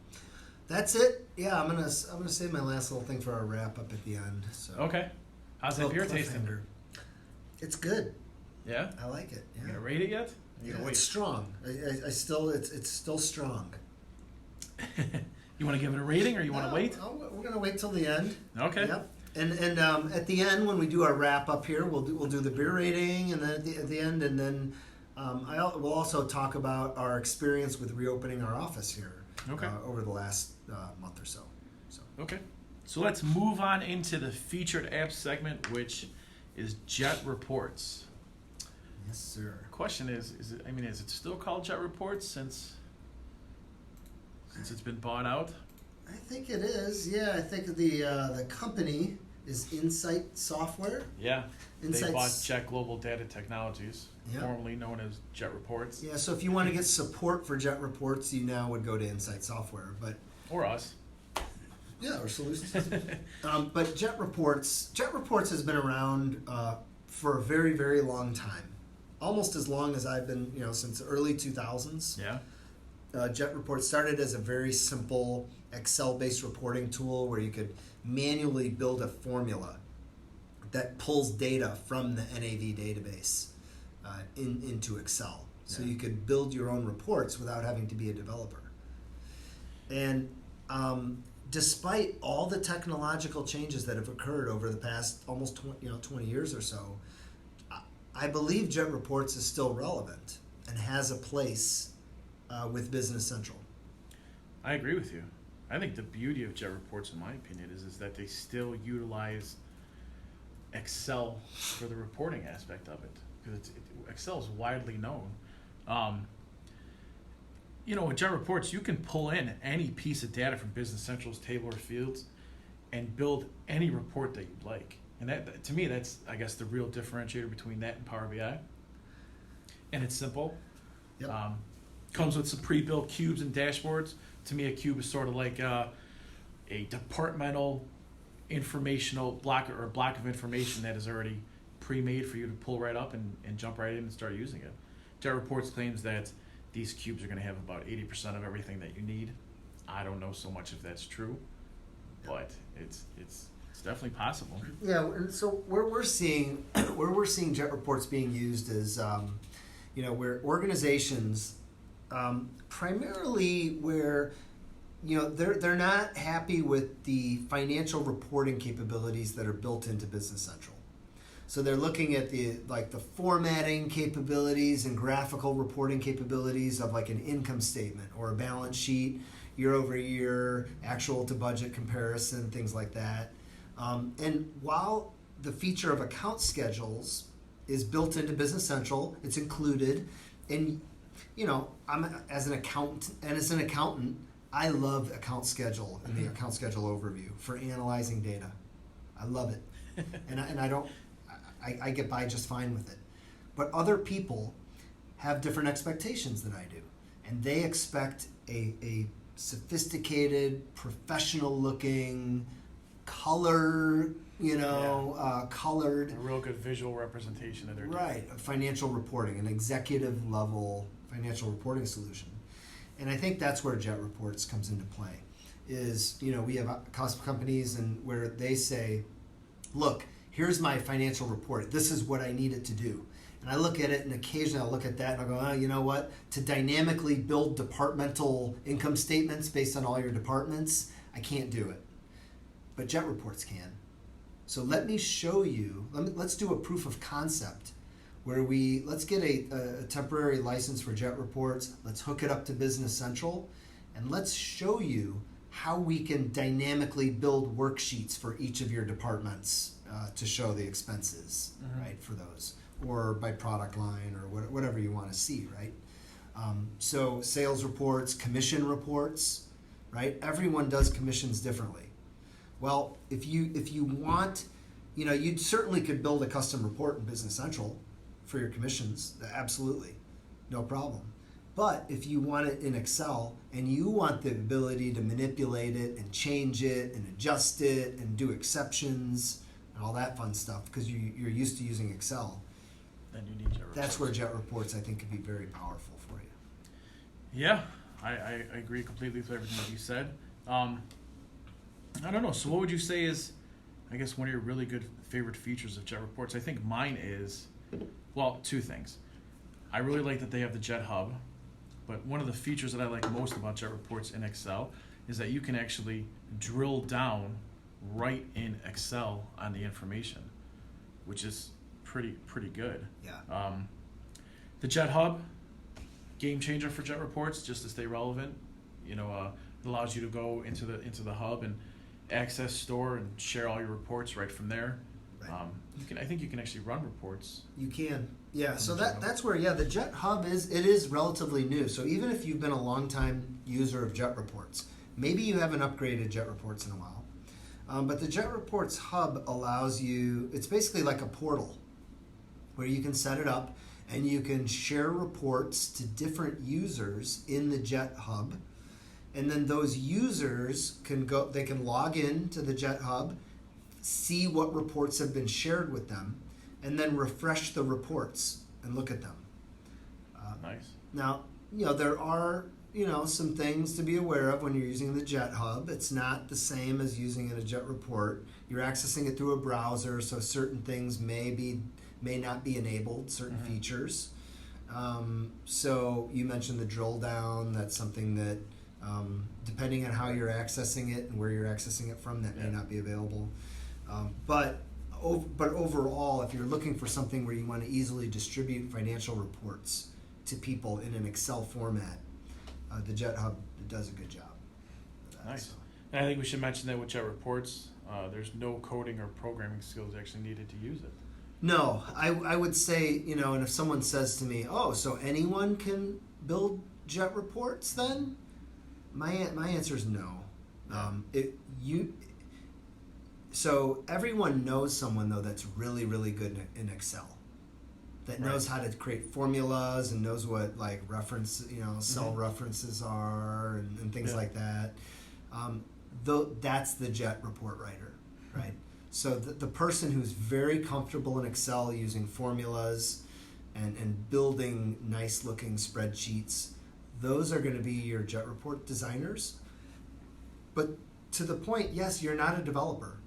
That's it. Yeah, I'm gonna save my last little thing for our wrap up at the end. So okay. How's that beer tasting? cliffhanger. It's good. Yeah? I like it. You Yeah. gonna rate it yet? You Yeah, gonna it's wait? strong. I still it's still strong. You want to give it a rating or you want to No, wait? we're gonna wait till the end. Okay. Yep. And at the end when we do our wrap up here, we'll do the beer rating, and then at the end, and then we'll also talk about our experience with reopening our office here. Okay. Over the last month or so. So Okay. So let's move on into the featured apps segment, which is Jet Reports. yes, sir. Question is it still called Jet Reports since it's been bought out? I think it is. Yeah, I think the company is Insight Software. Yeah. They Insight's- bought Jet Global Data Technologies, Yeah. formerly known as Jet Reports, Yeah, so if you want to get support for Jet Reports, you now would go to Insight Software. But or us. yeah, or Solutions. But Jet Reports has been around for a very, very long time, almost as long as I've been. Since the early 2000s. Yeah. Jet Reports started as a very simple Excel-based reporting tool where you could manually build a formula that pulls data from the NAV database into Excel. So Yeah. you could build your own reports without having to be a developer. And despite all the technological changes that have occurred over the past almost 20 years or so, I believe Jet Reports is still relevant and has a place with Business Central. I agree with you. I think the beauty of Jet Reports, in my opinion, is that they still utilize Excel for the reporting aspect of it, because Excel is widely known. With Jet Reports, you can pull in any piece of data from Business Central's table or fields and build any report that you'd like. And that, to me, that's, I guess, the real differentiator between that and Power BI. And it's simple. Yep. Comes with some pre-built cubes and dashboards. To me, a cube is sort of like a departmental informational block or a block of information that is already pre-made for you to pull right up and jump right in and start using it. Jet Reports claims that these cubes are going to have about 80% of everything that you need. I don't know so much if that's true, but it's definitely possible. Yeah, and so where we're seeing Jet Reports being used is, where organizations, primarily where, they're not happy with the financial reporting capabilities that are built into Business Central. So they're looking at the formatting capabilities and graphical reporting capabilities of like an income statement or a balance sheet, year over year, actual to budget comparison, things like that. And while the feature of account schedules is built into Business Central, it's included, and I'm as an accountant, I love account schedule and the account schedule overview for analyzing data. I love it, and I get by just fine with it. But other people have different expectations than I do, and they expect a sophisticated, professional-looking, colored, A real good visual representation of their data. right, financial reporting, an executive level financial reporting solution. And I think that's where Jet Reports comes into play. Is, we have companies and where they say, look, here's my financial report. This is what I need it to do. And I look at it, and occasionally I'll look at that and I'll go, oh, you know what? To dynamically build departmental income statements based on all your departments, I can't do it. But Jet Reports can. So let me show you, let's do a proof of concept where let's get a temporary license for Jet Reports, let's hook it up to Business Central, and let's show you how we can dynamically build worksheets for each of your departments to show the expenses, right, for those, or by product line or whatever you want to see, right? So sales reports, commission reports, right? Everyone does commissions differently. Well, if you want, you certainly could build a custom report in Business Central for your commissions, absolutely, no problem. But if you want it in Excel and you want the ability to manipulate it and change it and adjust it and do exceptions and all that fun stuff, because you're used to using Excel, Then you need Jet Reports. that's where Jet Reports, I think, could be very powerful for you. Yeah, I agree completely with everything that you said. I don't know. So what would you say is, I guess, one of your really good favorite features of Jet Reports? I think mine is, well, two things. I really like that they have the Jet Hub, but one of the features that I like most about Jet Reports in Excel is that you can actually drill down right in Excel on the information, which is pretty good. Yeah. The Jet Hub, game changer for Jet Reports, just to stay relevant. It allows you to go into the hub and access, store, and share all your reports right from there. Right. I think you can actually run reports. You can. Yeah, so the Jet Hub. that's where, the Jet Hub is relatively new. So even if you've been a long time user of Jet Reports, maybe you haven't upgraded Jet Reports in a while, but the Jet Reports Hub allows you, it's basically like a portal where you can set it up and you can share reports to different users in the Jet Hub. And then those users can log in to the Jet Hub, see what reports have been shared with them, and then refresh the reports and look at them. Nice. Now, there are, some things to be aware of when you're using the Jet Hub. It's not the same as using a Jet Report. You're accessing it through a browser, so certain things may not be enabled, certain features. So you mentioned the drill down. That's something that, depending on how you're accessing it and where you're accessing it from, that may not be available. But overall, if you're looking for something where you want to easily distribute financial reports to people in an Excel format, the Jet Hub does a good job of that. Nice. So. And I think we should mention that with Jet Reports, there's no coding or programming skills actually needed to use it. No, I would say, and if someone says to me, oh, so anyone can build Jet Reports then? My answer is no. So everyone knows someone, though, that's really, really good in Excel, that knows how to create formulas and knows what reference, cell references are and things like that. That's the Jet Report writer, right? So the person who's very comfortable in Excel using formulas and building nice looking spreadsheets, those are going to be your Jet Report designers. But to the point, yes, you're not a developer.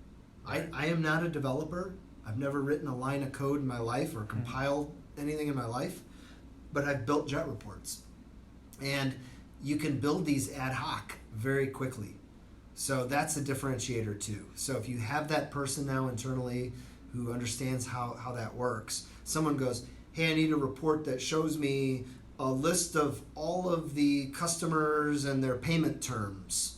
I am not a developer. I've never written a line of code in my life or compiled anything in my life, but I've built Jet Reports. And you can build these ad hoc very quickly. So that's a differentiator too. So if you have that person now internally who understands how that works, someone goes, hey, I need a report that shows me a list of all of the customers and their payment terms,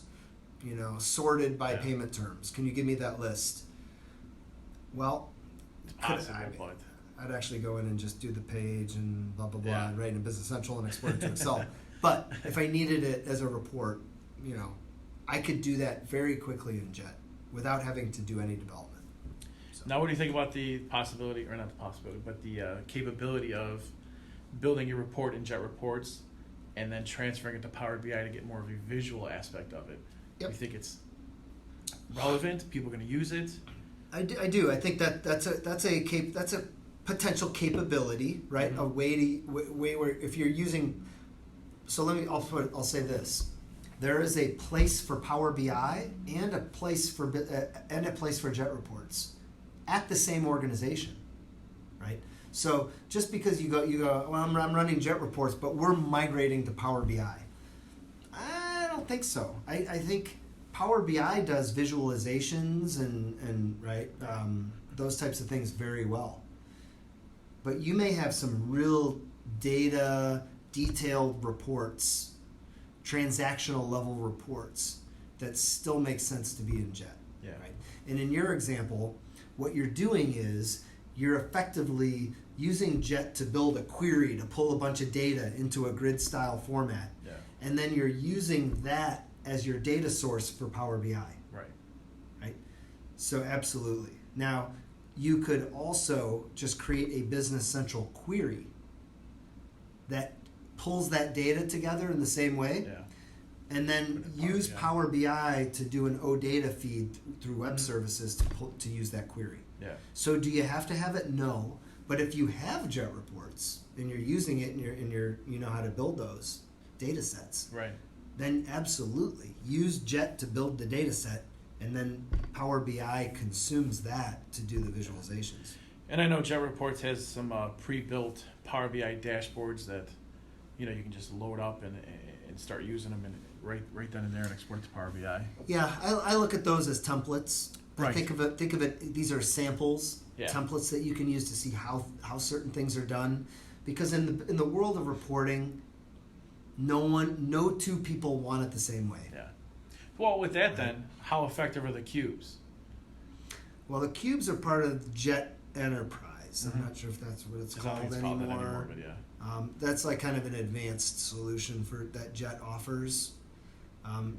sorted by payment terms. Can you give me that list? Well, I'd actually go in and just do the page and blah, blah, blah, and write in Business Central and export it to Excel. But if I needed it as a report, I could do that very quickly in Jet without having to do any development. So. Now, what do you think about the possibility, or not the possibility, but the capability of building your report in Jet Reports and then transferring it to Power BI to get more of a visual aspect of it? Yep. You think it's relevant? People are going to use it? I do. I think that's a potential capability, right? A way where if you're using. So I'll say this: there is a place for Power BI and a place for Jet Reports at the same organization, right? So just because you go, well, I'm running Jet Reports, but we're migrating to Power BI. I don't think so. I think Power BI does visualizations and those types of things very well. But you may have some real detailed reports, transactional level reports that still makes sense to be in Jet. Yeah. Right? And in your example, what you're doing is you're effectively using Jet to build a query to pull a bunch of data into a grid style format. Yeah. And then you're using that as your data source for Power BI. Right. Right? So absolutely. Now, you could also just create a Business Central query that pulls that data together in the same way, Yeah. and then use Power BI to do an OData feed through web services to use that query. Yeah. So do you have to have it? No. But if you have Jet reports and you're using it and you know how to build those data sets, Right. then absolutely use Jet to build the data set, and then Power BI consumes that to do the visualizations. And I know Jet Reports has some pre-built Power BI dashboards that you can just load up and start using them and right then and there and export it to Power BI. Yeah, I look at those as templates. Right. Think of it. These are samples, Yeah. templates that you can use to see how certain things are done. Because in the world of reporting, no two people want it the same way. Yeah. Well, with that then, how effective are the cubes? Well, the cubes are part of Jet Enterprise. I'm not sure if that's what it's I don't think called it's called that anymore. anymore, but yeah. That's like kind of an advanced solution for that Jet offers.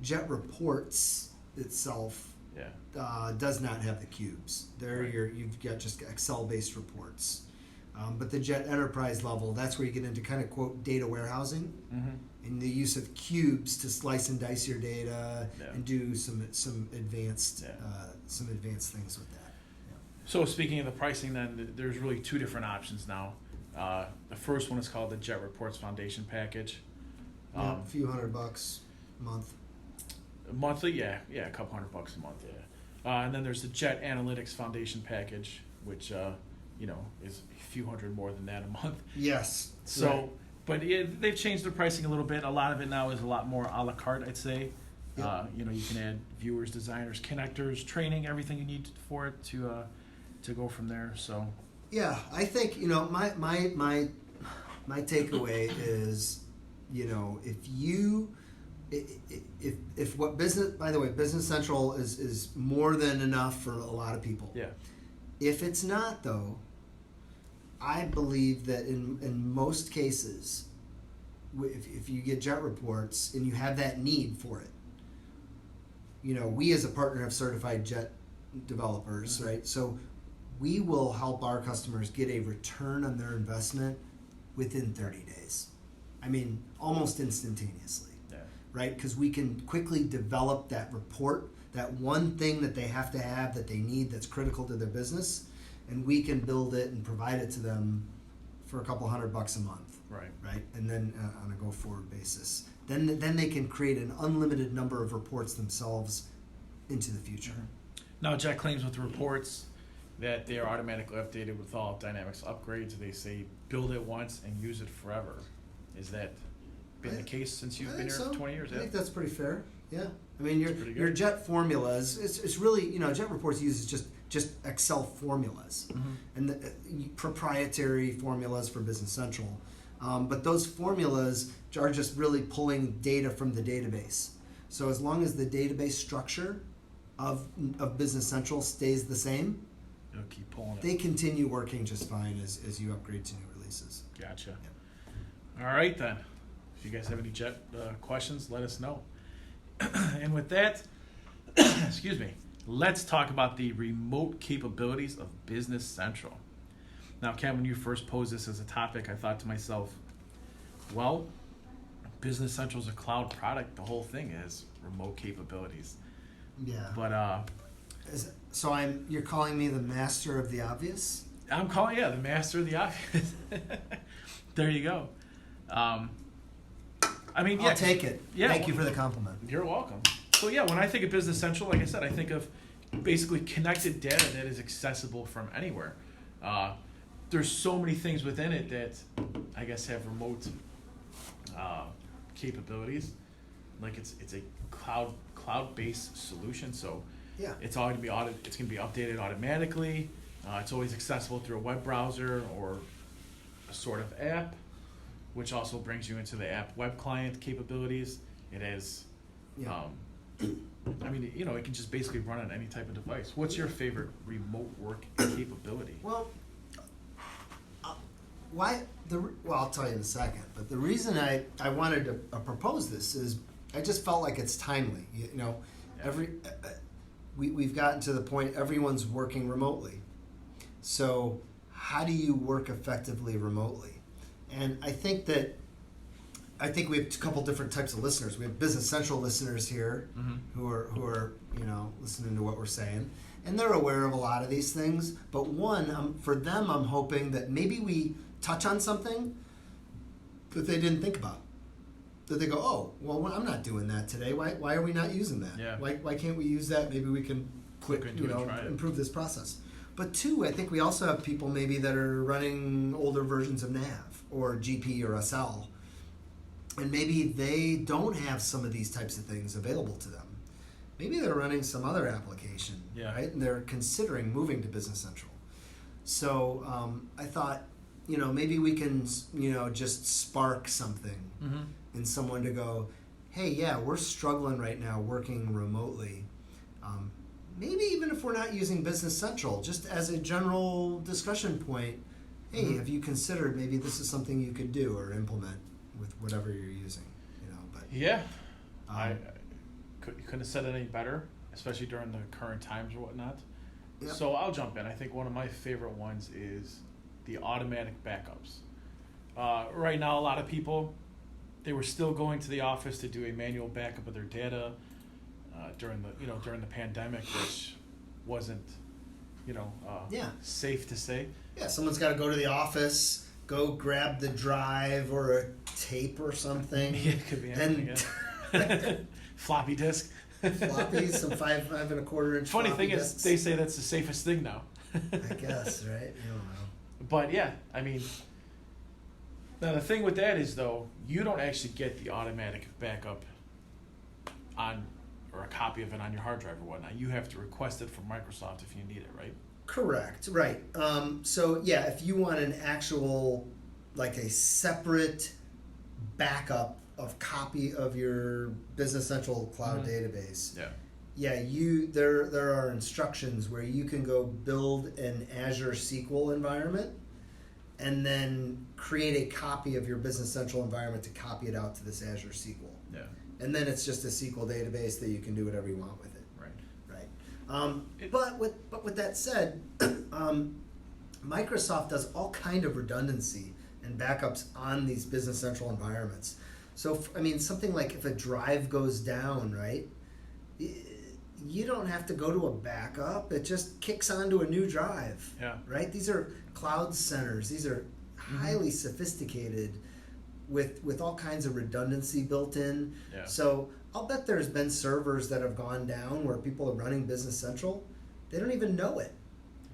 Jet Reports itself Yeah. does not have the cubes. There, Right. you've got just Excel-based reports. But the Jet Enterprise level, that's where you get into kind of quote data warehousing Mm-hmm. and the use of cubes to slice and dice your data Yeah. and do some advanced Yeah. some advanced things with that. So speaking of the pricing, then there's really two different options now. The first one is called the Jet Reports Foundation Package. A few $100 a month. Monthly, yeah, a couple $100 a month, yeah. And then there's the Jet Analytics Foundation Package, which is a few hundred more than that a month. Yes. So, right. but they've changed their pricing a little bit. A lot of it now is a lot more a la carte, I'd say. Yep. You can add viewers, designers, connectors, training, everything you need for it to go from there. So, Yeah, I think my takeaway is, if what business, by the way, Business Central is more than enough for a lot of people. yeah, If it's not, though, I believe that in most cases, if you get Jet Reports and you have that need for it, we as a partner have certified Jet developers, Mm-hmm. right? So we will help our customers get a return on their investment within 30 days. I mean, almost instantaneously, yeah, right? Because we can quickly develop that report, that one thing that they have to have, that they need, that's critical to their business, and we can build it and provide it to them for a couple $100 a month, right. and then on a go-forward basis. Then they can create an unlimited number of reports themselves into the future. Now, Jet claims with the reports that they are automatically updated with all Dynamics upgrades. They say build it once and use it forever. Is that been the case since you've been here for 20 years? I think that's pretty fair. Yeah, I mean pretty your good. Jet formulas. It's really Jet Reports uses just Excel formulas and the proprietary formulas for Business Central. But those formulas are just really pulling data from the database. So as long as the database structure of Business Central stays the same, It'll keep pulling it. they continue working just fine as you upgrade to new releases. Gotcha. All right, then. If you guys have any Jet questions, let us know. And with that, excuse me, let's talk about the remote capabilities of Business Central. Now, Ken, when you first posed this as a topic, I thought to myself, well, Business Central is a cloud product. The whole thing is remote capabilities. Yeah. But So you're calling me the master of the obvious? I'm calling, the master of the obvious. There you go. I mean, I'll take it. Yeah, Thank you for the compliment. You're welcome. So yeah, when I think of Business Central, like I said, I think of basically connected data that is accessible from anywhere. There's so many things within it that I guess have remote capabilities. Like it's a cloud-based solution, so Yeah. it's all gonna be it's gonna be updated automatically. It's always accessible through a web browser or a sort of app, which also brings you into the app web client capabilities. It has Yeah. I mean, it can just basically run on any type of device. What's your favorite remote work capability? Well, I'll tell you in a second. But the reason I wanted to propose this is I just felt like it's timely. We've gotten to the point everyone's working remotely. So how do you work effectively remotely? And I think we have a couple different types of listeners. We have Business Central listeners here who are listening to what we're saying, and they're aware of a lot of these things. But for them, I'm hoping that maybe we touch on something that they didn't think about. That they go, oh, well, I'm not doing that today. Why are we not using that? Yeah. Why can't we use that? Maybe we can Click into it and try it. improve this process. But two, I think we also have people maybe that are running older versions of Nav or GP or SL, and maybe they don't have some of these types of things available to them. Maybe they're running some other application, right? And they're considering moving to Business Central. So I thought, maybe we can, just spark something in someone to go, hey, yeah, we're struggling right now working remotely. Maybe even if we're not using Business Central, just as a general discussion point, hey, have you considered maybe this is something you could do or implement with whatever you're using? Yeah, you couldn't have said it any better, especially during the current times or whatnot. Yep. So I'll jump in. I think one of my favorite ones is the automatic backups. Right now, a lot of people, they were still going to the office to do a manual backup of their data during the pandemic, which wasn't safe to say. Yeah, someone's got to go to the office, go grab the drive or a tape or something. Yeah, it could be anything. Yeah. Floppy disk. Floppies, some 5 1/4 inch. Funny thing discs. is, they say that's the safest thing now. I guess, right? I don't know. But yeah, I mean, now the thing with that is though, you don't actually get the automatic backup or a copy of it on your hard drive or whatnot. You have to request it from Microsoft if you need it, right? Correct, right. So yeah, if you want an actual, like a separate backup of copy of your Business Central cloud database, there are instructions where you can go build an Azure SQL environment and then create a copy of your Business Central environment to copy it out to this Azure SQL. Yeah. And then it's just a SQL database that you can do whatever you want with it. Right. But with that said, Microsoft does all kind of redundancy and backups on these Business Central environments. So, something like if a drive goes down, right, you don't have to go to a backup. It just kicks onto a new drive, right? These are cloud centers. These are highly sophisticated with all kinds of redundancy built in. Yeah. So I'll bet there's been servers that have gone down where people are running Business Central. They don't even know it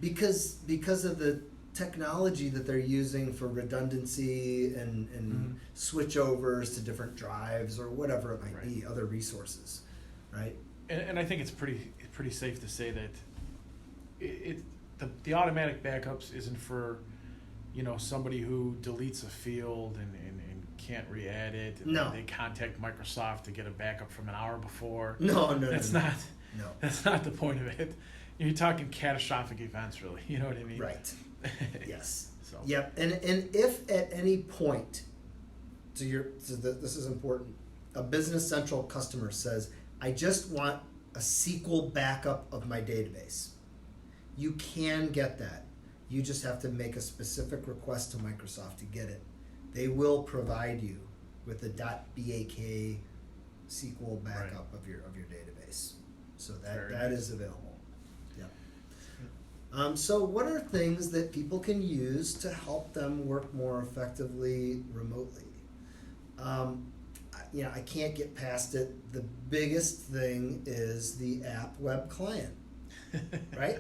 because of the technology that they're using for redundancy and switchovers to different drives or whatever it might be, other resources, right? And I think it's pretty safe to say that the automatic backups isn't for somebody who deletes a field and can't re-add it. And No. They contact Microsoft to get a backup from an hour before. No. That's not the point of it. You're talking catastrophic events, really. You know what I mean? Right. Yes. So. Yep. And if at any point, this is important, a Business Central customer says, I just want a SQL backup of my database, you can get that. You just have to make a specific request to Microsoft to get it. They will provide you with the .bak SQL backup of your database. So that is available. Yep. So what are things that people can use to help them work more effectively remotely? I can't get past it. The biggest thing is the app web client, right?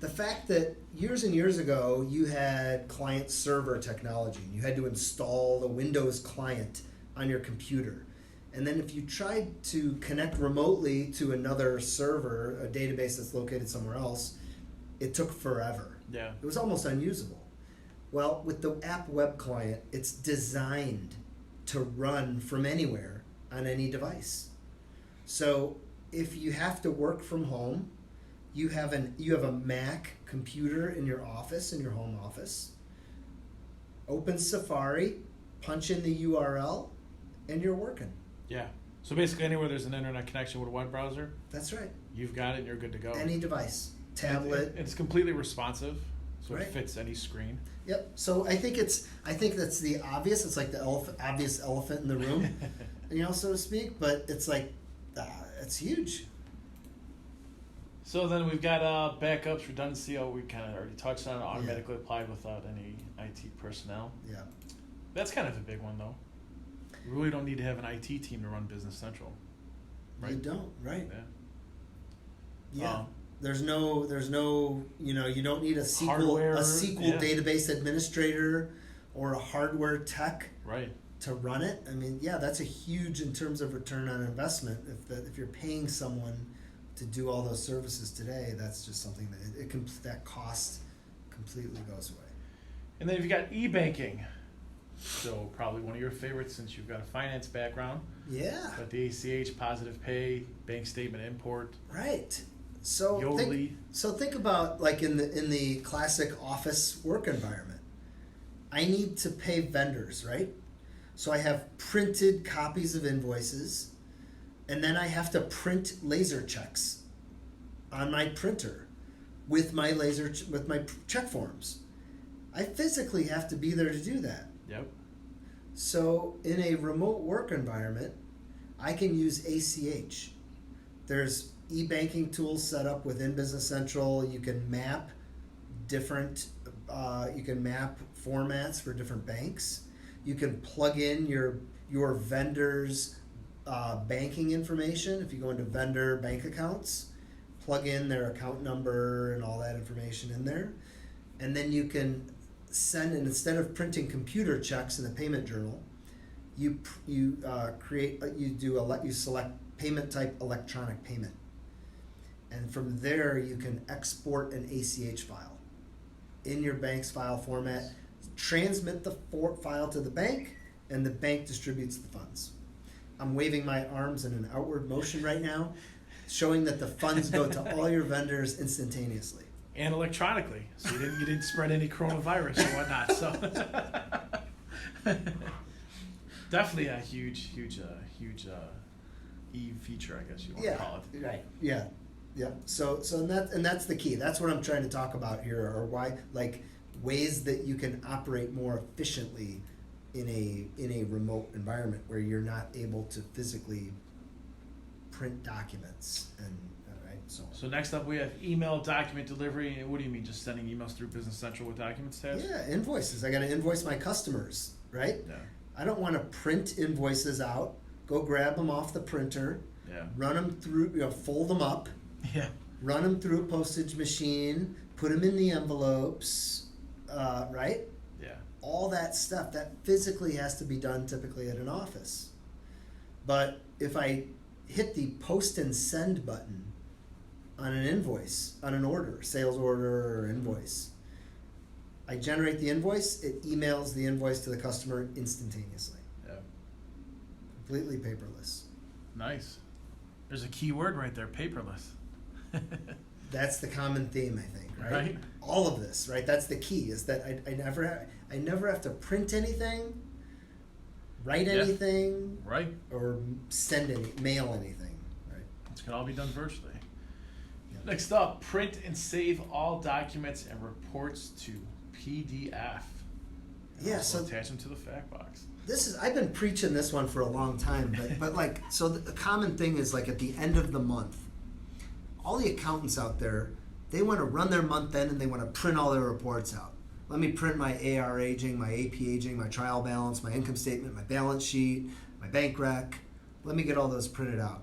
The fact that years and years ago you had client server technology. You had to install the Windows client on your computer. And then if you tried to connect remotely to another server, a database that's located somewhere else, it took forever. Yeah. It was almost unusable. Well, with the app web client, it's designed to run from anywhere on any device. So if you have to work from home, you have a Mac computer in your office, in your home office. Open Safari, punch in the URL, and you're working. Yeah. So basically, anywhere there's an internet connection with a web browser, That's right. you've got it and you're good to go. Any device, tablet. It's completely responsive, so Right. it fits any screen. Yep. So I think that's the obvious. It's like the obvious elephant in the room, so to speak. But it's like it's huge. So then we've got backups, redundancy. We kind of already touched on. Automatically applied without any IT personnel. Yeah. That's kind of a big one, though. We really don't need to have an IT team to run Business Central. Right? You don't, right? Yeah. Yeah. There's no, you don't need a SQL Hardware, yeah. database administrator or a hardware tech Right. to run it. I mean, yeah, that's a huge in terms of return on investment. If you're paying someone to do all those services today, that's just something that that cost completely goes away. And then you've got e-banking. So probably one of your favorites since you've got a finance background. Yeah. But the ACH, positive pay, bank statement import, Right. So Yodlee. think about like in the classic office work environment. I need to pay vendors, right? So I have printed copies of invoices, and then I have to print laser checks on my printer with my check forms. I physically have to be there to do that. Yep. So in a remote work environment, I can use ACH. There's e-banking tools set up within Business Central. You can map formats for different banks. You can plug in your vendor's banking information. If you go into vendor bank accounts, plug in their account number and all that information in there, and then you can send. And instead of printing computer checks in the payment journal, you select payment type electronic payment, and from there you can export an ACH file in your bank's file format, transmit the file to the bank, and the bank distributes the funds. I'm waving my arms in an outward motion right now, showing that the funds go to all your vendors instantaneously. And electronically, so you didn't spread any coronavirus or whatnot. So definitely a huge feature, I guess you want to call it. Right. Yeah. So that's the key. That's what I'm trying to talk about here, or why, like, ways that you can operate more efficiently in a remote environment where you're not able to physically print documents and. So next up we have email document delivery. What do you mean, just sending emails through Business Central with documents tabs? Yeah, invoices. I got to invoice my customers, right? Yeah. I don't want to print invoices out, go grab them off the printer, Yeah. run them through, fold them up, Yeah. run them through a postage machine, put them in the envelopes, right? Yeah. All that stuff, that physically has to be done typically at an office. But if I hit the post and send button on an invoice, on an order, sales order or invoice, I generate the invoice, it emails the invoice to the customer instantaneously. Yeah. Completely paperless. Nice. There's a key word right there, paperless. That's the common theme, I think, right? Right. All of this, right? That's the key, is that I never have to print anything, write anything, Right. or mail anything, right? This can all be done virtually. Next up, print and save all documents and reports to PDF. And Yeah, also so attach them to the fact box. I've been preaching this one for a long time, but like, so the common thing is, like, at the end of the month, all the accountants out there, they want to run their month end and they want to print all their reports out. Let me print my AR aging, my AP aging, my trial balance, my income statement, my balance sheet, my bank rec. Let me get all those printed out.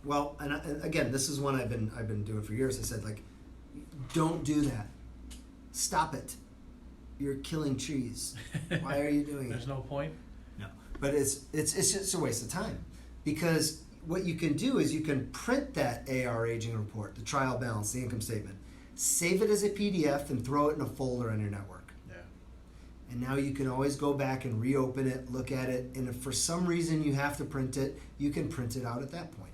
Well, and again, this is one I've been doing for years. I said, like, don't do that. Stop it. You're killing trees. Why are you doing it? There's no point. No. But it's just a waste of time, because what you can do is you can print that AR aging report, the trial balance, the income statement, save it as a PDF, and throw it in a folder on your network. Yeah. And now you can always go back and reopen it, look at it, and if for some reason you have to print it, you can print it out at that point.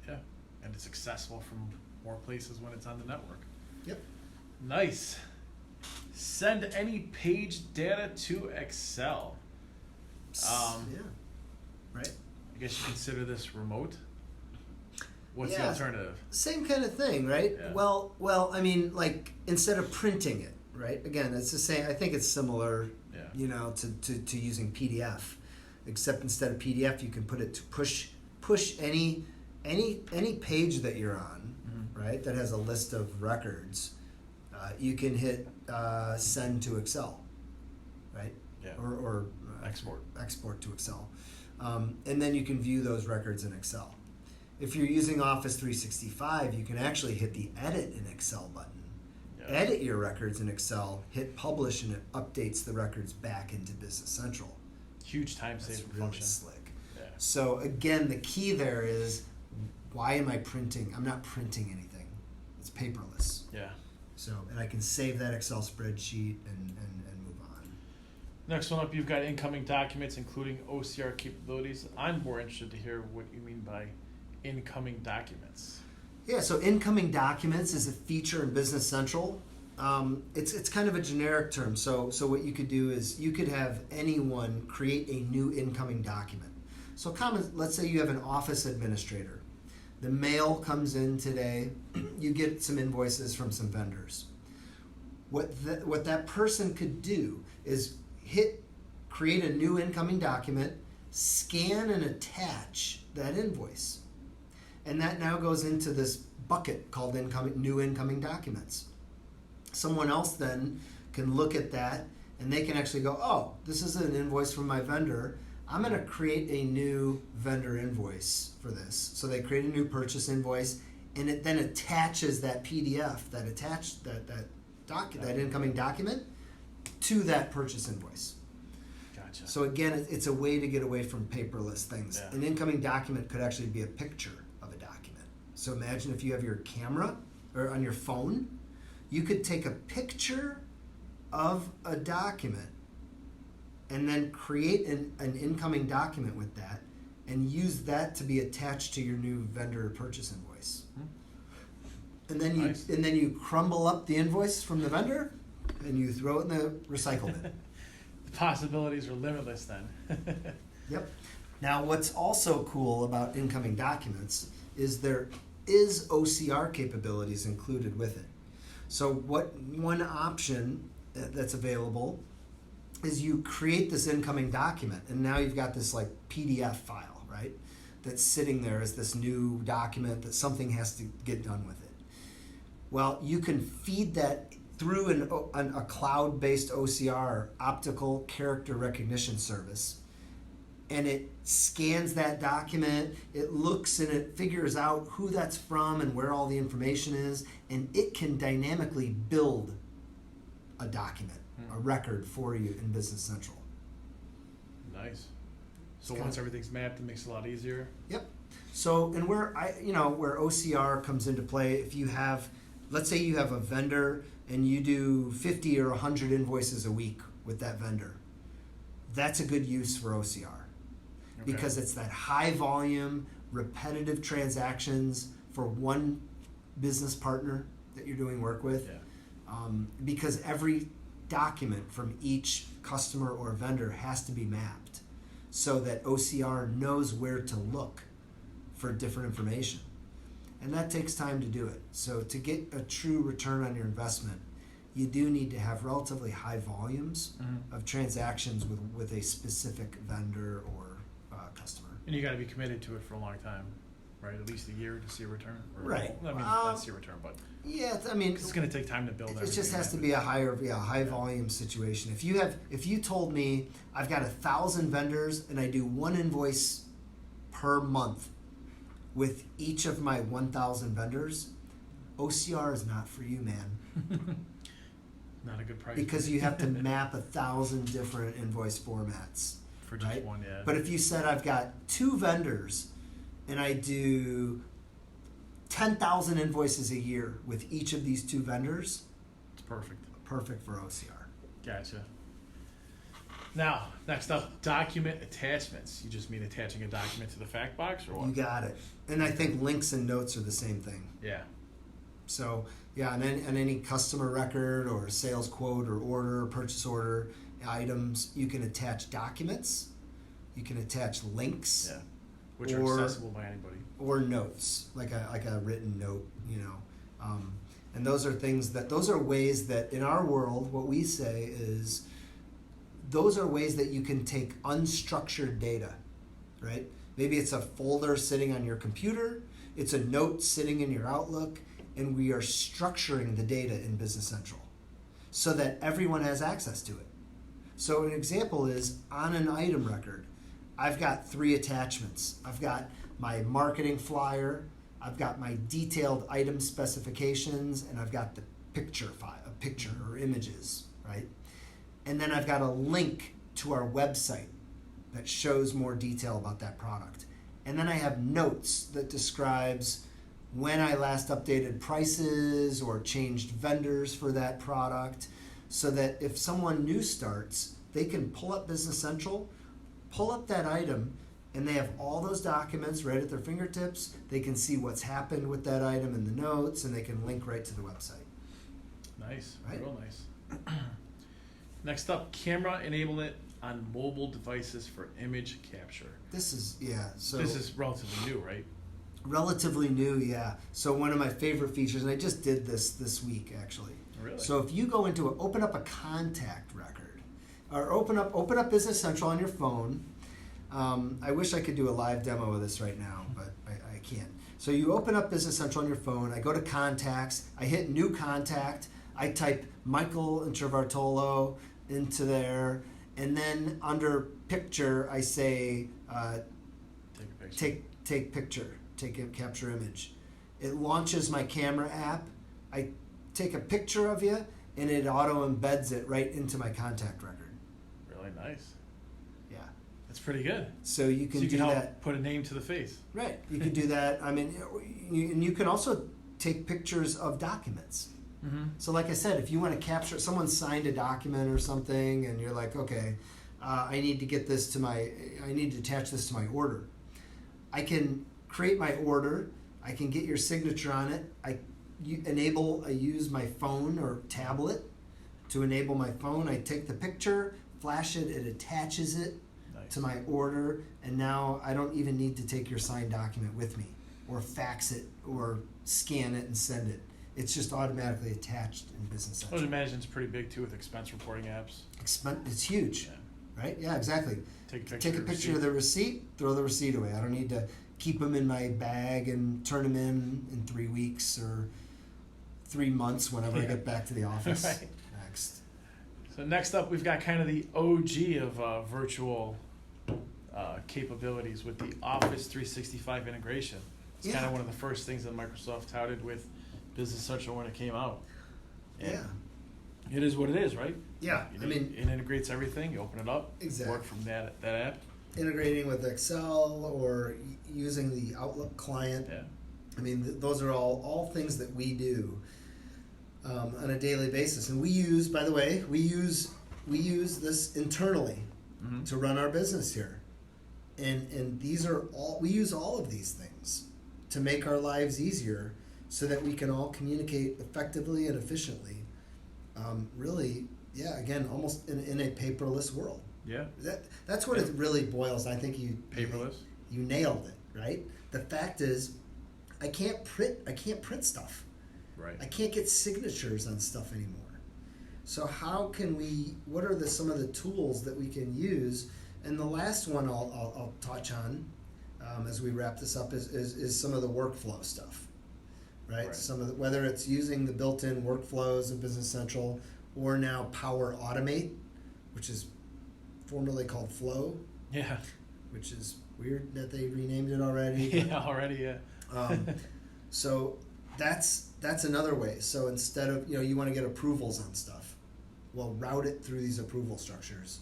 Yeah. and it's accessible from more places when it's on the network. Yep. Nice. Send any page data to Excel. Yeah. Right. I guess you consider this remote. What's the Yeah. alternative? Same kind of thing, right? Yeah. Well, I mean, like instead of printing it, right? Again, it's the same. I think it's similar, Yeah. to using PDF, except instead of PDF, you can put it to push any page that you're on, right? That has a list of records. You can hit send to Excel, right? Yeah. Or export to Excel, and then you can view those records in Excel. If you're using Office 365, you can actually hit the Edit in Excel button. Yeah. Edit your records in Excel, hit Publish, and it updates the records back into Business Central. Huge time That's saving really function. slick. Yeah. So again, the key there is, why am I printing? I'm not printing anything. It's paperless. Yeah. So, and I can save that Excel spreadsheet and move on. Next one up, you've got incoming documents, including OCR capabilities. I'm more interested to hear what you mean by incoming documents. Yeah, so incoming documents is a feature in Business Central. It's kind of a generic term. So what you could do is you could have anyone create a new incoming document. So let's say you have an office administrator. The mail comes in today. You get some invoices from some vendors. What that person could do is create a new incoming document, scan and attach that invoice. And that now goes into this bucket called new incoming documents. Someone else then can look at that and they can actually go, oh, this is an invoice from my vendor. I'm going to create a new vendor invoice for this. So they create a new purchase invoice, and it then attaches that PDF, that incoming document to that purchase invoice. Gotcha. So again, it's a way to get away from paperless things. Yeah. An incoming document could actually be a picture of a document. So imagine if you have your camera or on your phone, you could take a picture of a document and then create an incoming document with that and use that to be attached to your new vendor purchase invoice. And then Nice. you crumble up the invoice from the vendor and you throw it in the recycle bin. The possibilities are limitless then. Yep. Now, what's also cool about incoming documents is there is OCR capabilities included with it. So one option that's available is you create this incoming document, and now you've got this like PDF file, right? That's sitting there as this new document that something has to get done with it. Well, you can feed that through a cloud-based OCR, optical character recognition service, and it scans that document, it looks and it figures out who that's from and where all the information is, and it can dynamically build a document, a record for you in Business Central. Nice. So It's once kinda- everything's mapped, it makes it a lot easier. Yep. So, and where OCR comes into play, if you have, let's say you have a vendor and you do 50 or 100 invoices a week with that vendor, that's a good use for OCR. Okay. Because it's that high volume, repetitive transactions for one business partner that you're doing work with. Yeah. Because every document from each customer or vendor has to be mapped so that OCR knows where to look for different information. And that takes time to do it. So to get a true return on your investment, you do need to have relatively high volumes of transactions with a specific vendor or customer. And you got to be committed to it for a long time, right? At least a year to see a return. Or, Right. I mean, not see a return, but Yeah, I mean, it's going to take time to build. it just everything has to up. be a high volume situation. If you told me I've got 1,000 vendors and I do one invoice per month with each of my 1,000 vendors, OCR is not for you, man. Not a good price Because you have to map 1,000 different invoice formats. for just right? one. Yeah. But if you said I've got 2 vendors and I do 10,000 invoices a year with each of these 2 vendors, it's perfect. perfect for OCR. Gotcha. Now, next up, document attachments. You just mean attaching a document to the fact box, or what? You got it. And I think links and notes are the same thing. Yeah. So yeah, on any customer record or sales quote or order, purchase order items, you can attach documents, you can attach links, Yeah. Which are accessible by anybody. or notes, like a written note, and those are ways that in our world, what we say is, those are ways that you can take unstructured data, right? Maybe it's a folder sitting on your computer, it's a note sitting in your Outlook, and we are structuring the data in Business Central so that everyone has access to it. So an example is, on an item record, I've got 3 attachments. I've got my marketing flyer, I've got my detailed item specifications, and I've got the picture file, a picture or images, right? And then I've got a link to our website that shows more detail about that product. And then I have notes that describes when I last updated prices or changed vendors for that product, so that if someone new starts, they can pull up Business Central, pull up that item, and they have all those documents right at their fingertips. They can see what's happened with that item in the notes, and they can link right to the website. Nice. Right? Real nice. Next up, camera enablement on mobile devices for image capture. This is, so This is relatively new, right? relatively new, yeah. So one of my favorite features, and I just did this week actually. Really? So if you go into open up a contact record, or open up Business Central on your phone. I wish I could do a live demo of this right now, but I can't. So you open up Business Central on your phone. I go to contacts. I hit new contact. I type Michael Intravartolo into there, and then under picture I say take picture, capture image. It launches my camera app. I take a picture of you, and it auto embeds it right into my contact record. Really nice. Yeah. That's pretty good. So you can do help that. put a name to the face. Right. You can do that. I mean, and you can also take pictures of documents. Mm-hmm. So like I said, if you want to capture, someone signed a document or something, and you're like, okay, I need to attach this to my order. I can create my order. I can get your signature on it. I use my phone or tablet to enable my phone. I take the picture, flash it, it attaches it to my order, and now I don't even need to take your signed document with me, or fax it, or scan it and send it. It's just automatically attached in Business I Central. would imagine it's pretty big too with expense reporting apps. It's huge, Yeah. right? Yeah, exactly. Take a Picture of the receipt, throw the receipt away. I don't need to keep them in my bag and turn them in 3 weeks or 3 months whenever I get back to the office. Right. Next. So next up, we've got kind of the OG of virtual capabilities with the Office 365 integration. It's kind Yeah. of one of the first things that Microsoft touted with Business Central when it came out. And Yeah. it is what it is, right? Yeah. I mean, it integrates everything. You open it up, Exactly. work from that app. Integrating with Excel or using the Outlook client. Yeah. I mean, those are all things that we do on a daily basis. And we use this internally Mm-hmm. to run our business here. And we use all of these things to make our lives easier so that we can all communicate effectively and efficiently. Really, again, almost in a paperless world. Yeah. That's what it really boils. I think Paperless. you nailed it, right? The fact is, I can't print stuff. Right. I can't get signatures on stuff anymore. So how can what are some of the tools that we can use? And the last one I'll touch on as we wrap this up is some of the workflow stuff, right? Whether it's using the built-in workflows of Business Central, or now Power Automate, which is formerly called Flow. Yeah. Which is weird that they renamed it already. Yeah, already, yeah. So that's another way. So instead of, you want to get approvals on stuff, well, route it through these approval structures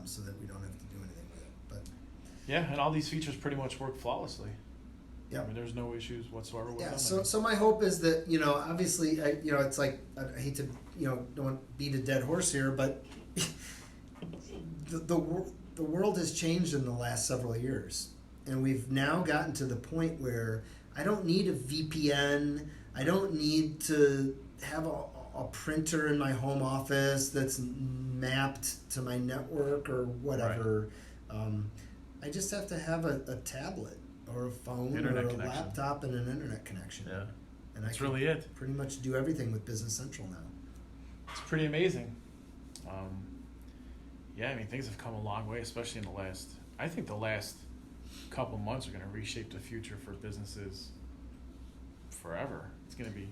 so that we don't have to do anything with it. But Yeah, and all these features pretty much work flawlessly. yeah. I mean, there's no issues whatsoever with Yeah, them. so my hope is that, obviously, it's like, I hate to, don't want to beat a dead horse here, but, the world has changed in the last several years, and we've now gotten to the point where I don't need a VPN. I don't need to have a printer in my home office that's mapped to my network or whatever. I just have to have a tablet or a phone Internet or a connection. laptop and an internet connection. Yeah. And That's I can really it. pretty much do everything with Business Central now. It's pretty amazing. Yeah, I mean, things have come a long way, especially in I think the last couple months are going to reshape the future for businesses forever. It's going to be,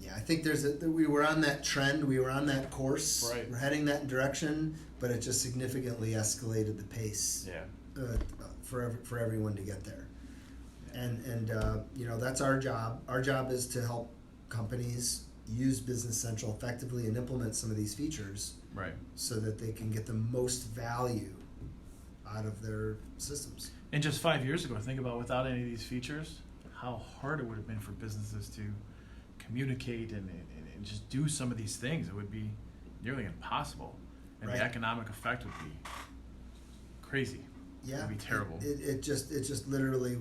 Yeah, I think we were on that trend. We were on that course. Right. We're heading that direction, but it just significantly escalated the pace yeah. for everyone to get there. And that's our job. Our job is to help companies use Business Central effectively and implement some of these features Right. so that they can get the most value out of their systems. And just 5 years ago, think about without any of these features, how hard it would have been for businesses to communicate and just do some of these things. It would be nearly impossible. And Right. the economic effect would be crazy. Yeah, It would be terrible. It just literally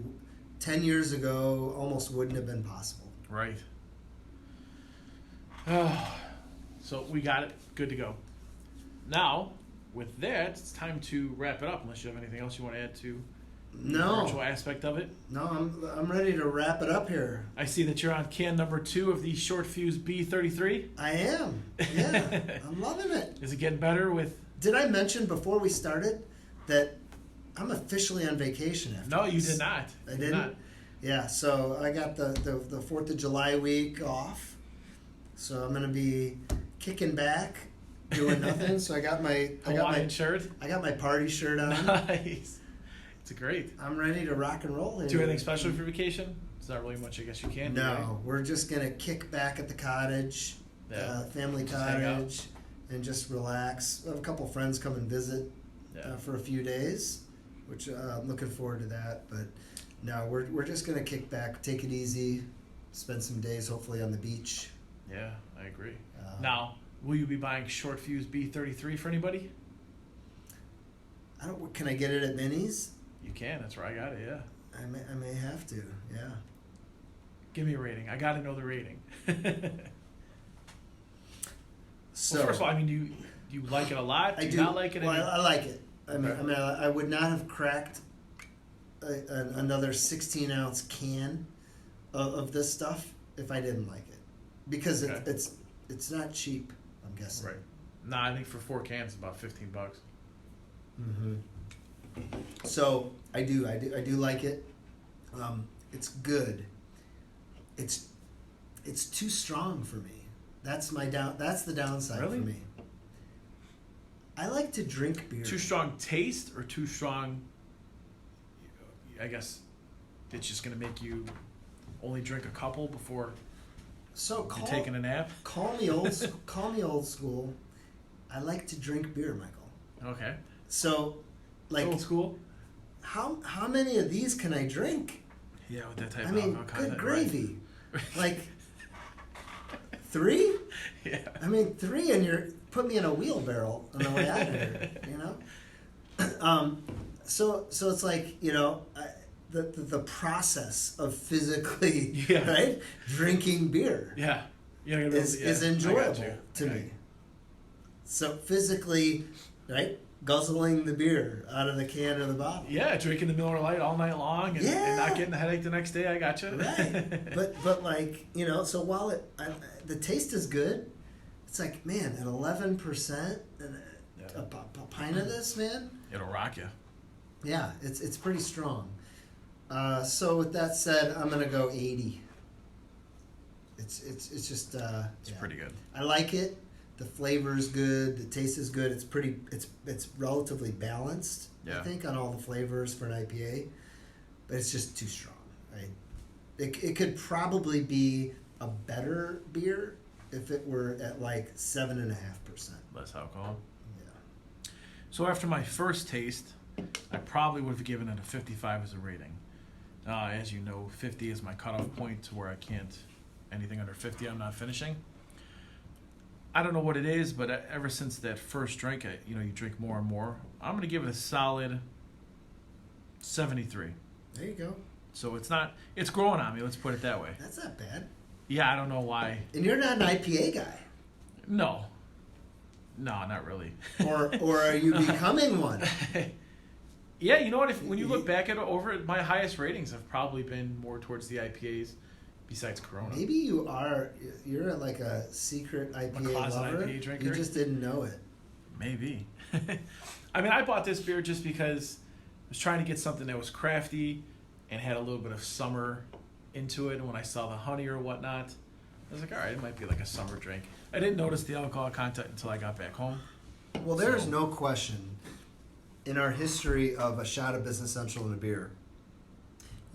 10 years ago almost wouldn't have been possible. Right. So we got it. Good to go. Now, with that, it's time to wrap it up, unless you have anything else you want to add to the virtual No, aspect of it. no, I'm ready to wrap it up here. I see that you're on can number 2 of the short fuse B33. I am. Yeah, I'm loving it. Is it getting better with... Did I mention before we started that I'm officially on vacation after No, you this? did not. I You didn't? not. Yeah, so I got the 4th of July week off. So I'm going to be kicking back, doing nothing. So I got my Hawaiian shirt. I got my party shirt on. Nice. It's great. I'm ready to rock and roll here. Do anything special for vacation? It's not really much I guess you can do, right? No, we're just going to kick back at the cottage, Yeah. family Just hang out. cottage, and just relax. I have a couple friends come and visit Yeah. for a few days, which I'm looking forward to that. But no, we're just going to kick back, take it easy, spend some days hopefully on the beach. Yeah, I agree. Now, Will you be buying short fuse B33 for anybody? Can I get it at Minnie's? You can. That's where I got it, yeah. I may have to. Yeah. Give me a rating. I got to know the rating. So Well, first of all, I mean, do you like it a lot? Do I you do not like it? Well, I like it. Okay. I would not have cracked another 16-ounce can of this stuff if I didn't like it, because Okay. it's not cheap. I'm guessing. Right. Nah, I think for 4 cans, it's about $15. Mm-hmm. So I do like it. It's good. It's too strong for me. That's the downside Really? for me. I like to drink beer. Too strong taste or too strong, I guess, it's just going to make you only drink a couple before So you're taking a nap? call me old school. I like to drink beer, Michael. Okay. So, like, Old school? how many of these can I drink? Yeah, with that type I of mean, alcohol good content, gravy. Right. Like 3? Yeah. I mean, 3, and you're put me in a wheelbarrow on the way out of here. You know. So it's like, the process of physically Yeah. right drinking beer Yeah. Yeah, is enjoyable to me. So physically, right, guzzling the beer out of the can or the bottle. Yeah, drinking the Miller Lite all night long and Yeah. not getting a headache the next day. I gotcha. Right. But like, so while the taste is good, it's like, man, at 11% and Yeah. a pint of this, man. It'll rock you. Yeah, it's pretty strong. So with that said, I'm gonna go 80. It's just It's yeah. pretty good. I like it. The flavor is good. The taste is good. It's relatively balanced. Yeah. I think on all the flavors for an IPA, but it's just too strong. Right? It could probably be a better beer if it were at like 7.5%. Less alcohol. Yeah. So after my first taste, I probably would have given it a 55 as a rating. As you know, 50 is my cutoff point to where I can't, anything under 50 I'm not finishing. I don't know what it is, but ever since that first drink, you drink more and more. I'm going to give it a solid 73. There you go. So it's growing on me. Let's put it that way. That's not bad. Yeah, I don't know why. And you're not an IPA guy. No, not really. Or are you becoming one? Yeah, you know what? When you look back over it, my highest ratings have probably been more towards the IPAs, besides Corona. Maybe you are. You're like a secret IPA closet lover. IPA drinker? You just didn't know it. Maybe. I mean, I bought this beer just because I was trying to get something that was crafty and had a little bit of summer into it. And when I saw the honey or whatnot, I was like, all right, it might be like a summer drink. I didn't notice the alcohol content until I got back home. Well, there is no question in our history of a shot of Business Central and a beer,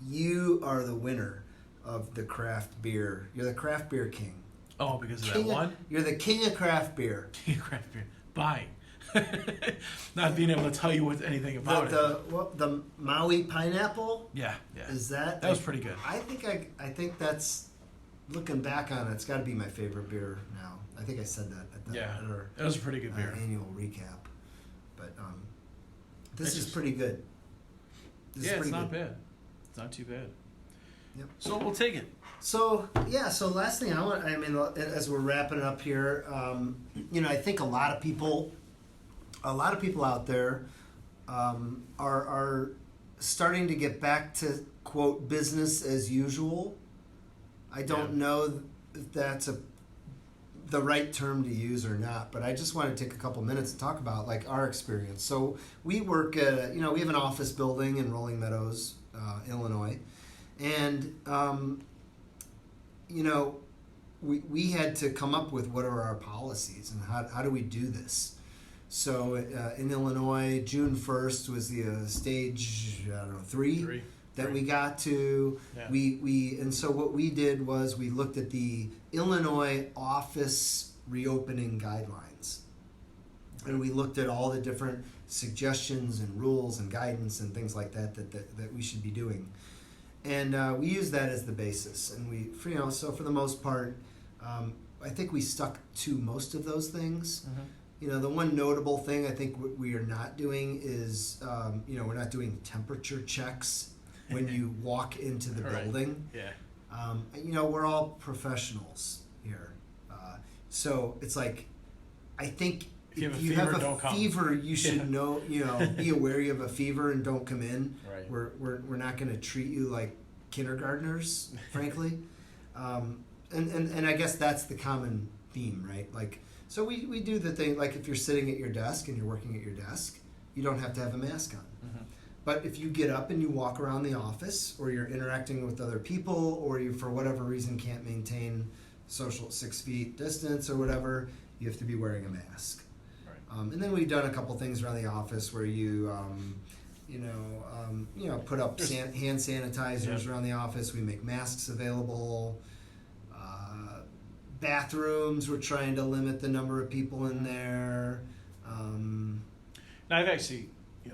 you are the winner of the craft beer. You're the craft beer king. Oh, because of King that one? You're the king of craft beer. King of craft beer. Buying. Not being able to tell you anything about it. The Maui pineapple. Yeah. Is that? That was pretty good. I think that's, looking back on it, it's got to be my favorite beer now. I think I said that at our it was a pretty good beer. annual recap. But this is pretty good. It's not bad. It's not too bad. Yep. So we'll take it. So last thing as we're wrapping up here, I think a lot of people out there are starting to get back to quote business as usual. I don't know if that's the right term to use or not, but I just want to take a couple minutes to talk about like our experience. So we work at we have an office building in Rolling Meadows, Illinois, and we had to come up with what are our policies and how do we do this. So in Illinois, June 1st was the stage 3 that we got to. Yeah. And so what we did was we looked at the Illinois office reopening guidelines, and we looked at all the different suggestions and rules and guidance and things like that we should be doing. And we use that as the basis, and so for the most part, I think we stuck to most of those things. Mm-hmm. The one notable thing I think we are not doing is, we're not doing temperature checks when you walk into the building. Yeah. We're all professionals here, so it's like, I think if you have a fever, you should know, be aware you have a fever and don't come in. Right. We're not going to treat you like kindergartners, frankly. And I guess that's the common theme, right? Like, so we do the thing, like if you're sitting at your desk and you're working at your desk, you don't have to have a mask on. Mm-hmm. But if you get up and you walk around the office, or you're interacting with other people, or you for whatever reason can't maintain social 6 feet distance or whatever, you have to be wearing a mask. Right. And then we've done a couple things around the office where you put up hand sanitizers around the office. We make masks available. Bathrooms, we're trying to limit the number of people in there. Now, I've actually,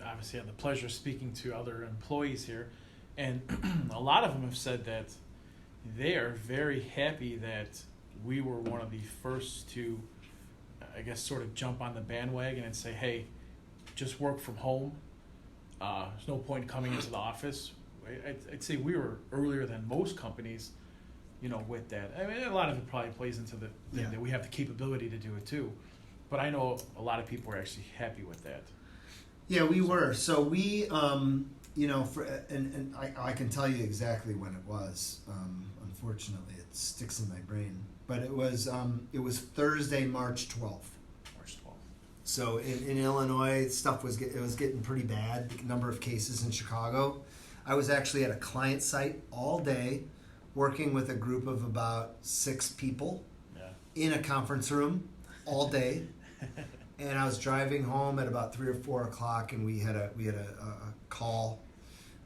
obviously had the pleasure of speaking to other employees here, and a lot of them have said that they are very happy that we were one of the first to, I guess, sort of jump on the bandwagon and say, hey, just work from home. There's no point coming into the office. I'd say we were earlier than most companies, with that. I mean, a lot of it probably plays into the thing that we have the capability to do it too. But I know a lot of people were actually happy with that. Yeah, we were. So we, and I can tell you exactly when it was. Unfortunately, it sticks in my brain. But it was Thursday, March 12th. March 12th. So in Illinois, stuff was getting pretty bad. The number of cases in Chicago. I was actually at a client site all day, working with a group of about 6 people in a conference room all day. And I was driving home at about 3 or 4 o'clock, and we had a call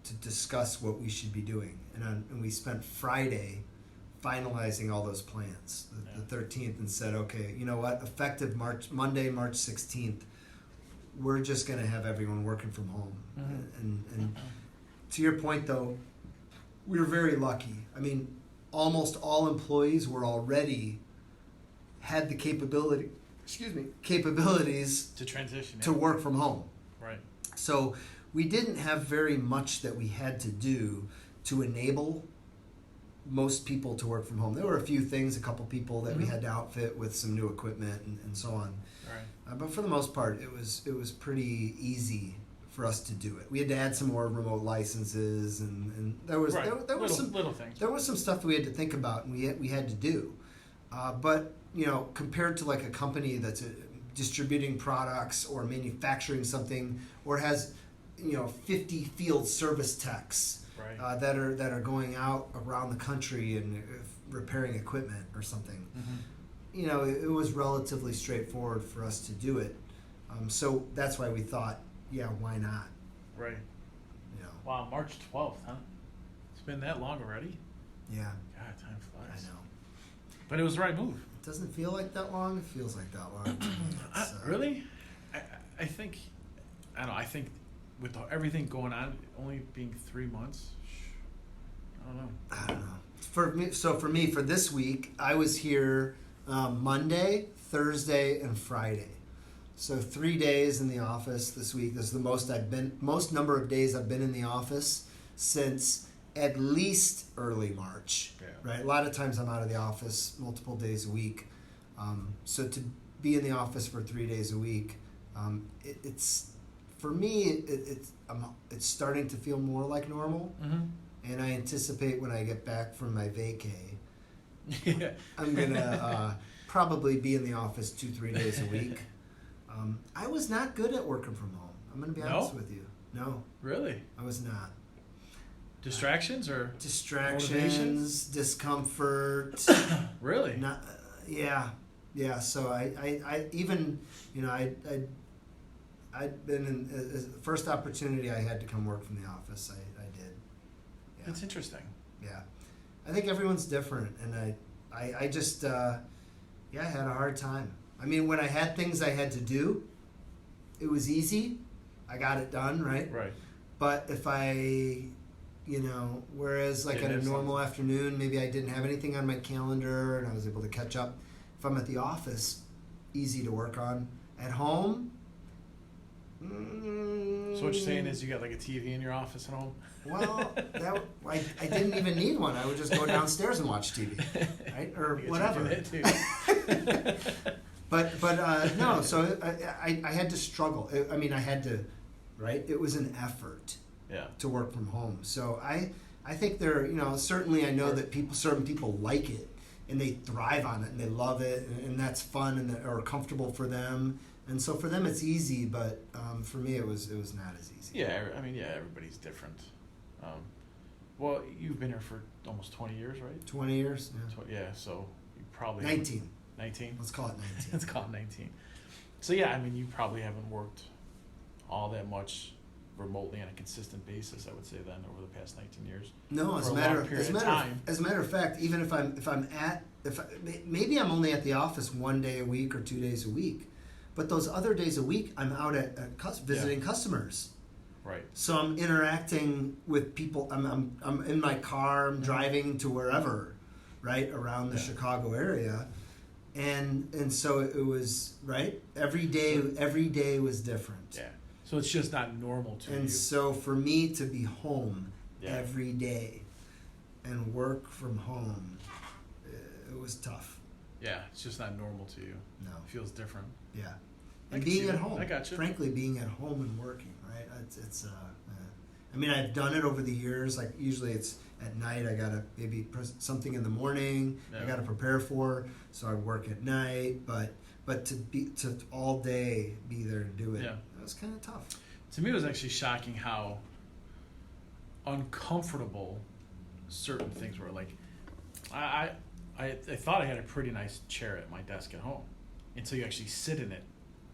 to discuss what we should be doing. And we spent Friday finalizing all those plans, the 13th, and said, okay, you know what? Effective Monday, March 16th, we're just going to have everyone working from home. Mm-hmm. And to your point, though, we were very lucky. I mean, almost all employees were already had the capabilities To transition. to work from home. Right. So we didn't have very much that we had to do to enable most people to work from home. There were a few things, a couple people that we had to outfit with some new equipment and so on. Right. But for the most part, it was pretty easy for us to do it. We had to add some more remote licenses, and there was Right. there was some little things. there was some stuff that we had to think about, and we had to do. But compared to like a company that's distributing products or manufacturing something, or has 50 field service techs Right. that are going out around the country and repairing equipment or something. It was relatively straightforward for us to do it. So that's why we thought, why not? Right. Wow, March 12th, huh? It's been that long already? Yeah, God, time I flies. know. But it was the right move. It doesn't feel like that long. It feels like that long. Really? I think, I don't know, I think with everything going on, only being 3 months, I don't know. I don't know. For me, for this week, I was here Monday, Thursday, and Friday. So 3 days in the office this week. This is the most number of days I've been in the office since at least early March. Yeah. Right. A lot of times I'm out of the office multiple days a week. So to be in the office for 3 days a week, it's for me. It's starting to feel more like normal. And I anticipate when I get back from my vacay, Yeah. I'm gonna probably be in the office 2-3 days a week. I was not good at working from home. I'm gonna be honest with you. No, Really? I was not. Distractions or Distractions, motivations? discomfort. Really? Not, yeah. So I even I'd been in the first opportunity I had to come work from the office. I did. Yeah. That's interesting. Yeah, I think everyone's different, and I just I had a hard time. I mean, when I had things I had to do, it was easy. I got it done, right? Right. But if whereas like Didn't at a have normal afternoon, maybe I didn't have anything on my calendar and I was able to catch up. If I'm at the office, easy to work on. At home, So what you're saying is you got like a TV in your office at home? well, I didn't even need one. I would just go downstairs and watch TV, right, or I guess whatever. you do that too. But no. So I had to struggle. I had to, right? It was an effort Yeah. to work from home. So I think certainly I know that certain people like it and they thrive on it and they love it and that's fun and or comfortable for them. And so for them it's easy, but for me it was not as easy. Yeah, everybody's different. Well, you've been here for almost 20 years, right? 20 years. Yeah. Yeah, so you probably 19. 19? Let's call it 19. Let's call it 19. So yeah, you probably haven't worked all that much remotely on a consistent basis, I would say, then over the past 19 years. No, as a matter of fact, even maybe I'm only at the office 1 day a week or 2 days a week, but those other days a week I'm out at visiting customers. Right. So I'm interacting with people. I'm in my car. I'm driving to wherever, right around the Chicago area, and so it was right. Every day was different. Yeah. So it's just not normal to you. And so for me to be home Yeah. every day and work from home, it was tough. Yeah, it's just not normal to you. No. It feels different. Yeah. I And can see being at that. home. I got you. Frankly, being at home and working, right? I've done it over the years. Like usually it's at night. I gotta maybe something in the morning. Yeah. I gotta prepare for. So I work at night. But to all day be there and do it. Yeah. That was kind of tough. To me, it was actually shocking how uncomfortable certain things were. Like, I thought I had a pretty nice chair at my desk at home until you actually sit in it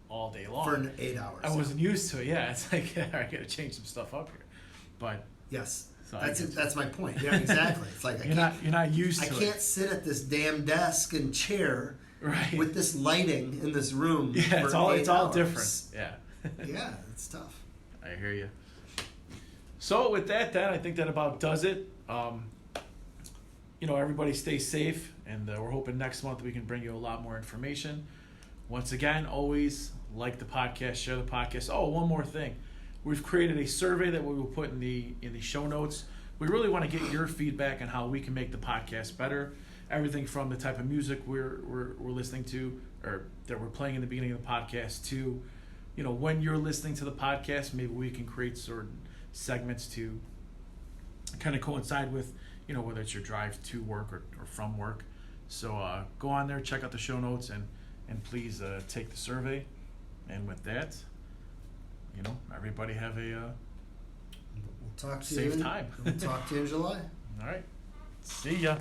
all day long. For 8 hours. I wasn't used to it. Yeah, it's like I got to change some stuff up here. But Yes. So That's my point. Yeah, exactly. It's like you're not used to I it. can't sit at this damn desk and chair Right. with this lighting in this room. Yeah, for it's all 8 hours. different. Yeah. Yeah, it's tough. I hear you. So with that, I think that about does it. everybody stay safe, and we're hoping next month we can bring you a lot more information. Once again, always like the podcast, share the podcast. Oh, one more thing. We've created a survey that we will put in the show notes. We really want to get your feedback on how we can make the podcast better. Everything from the type of music we're listening to, or that we're playing in the beginning of the podcast, to when you're listening to the podcast, maybe we can create certain segments to kind of coincide with whether it's your drive to work or from work. So go on there, check out the show notes, and please take the survey. And with that, everybody have a We'll talk to safe you time. We'll talk to you in July. All right. See ya.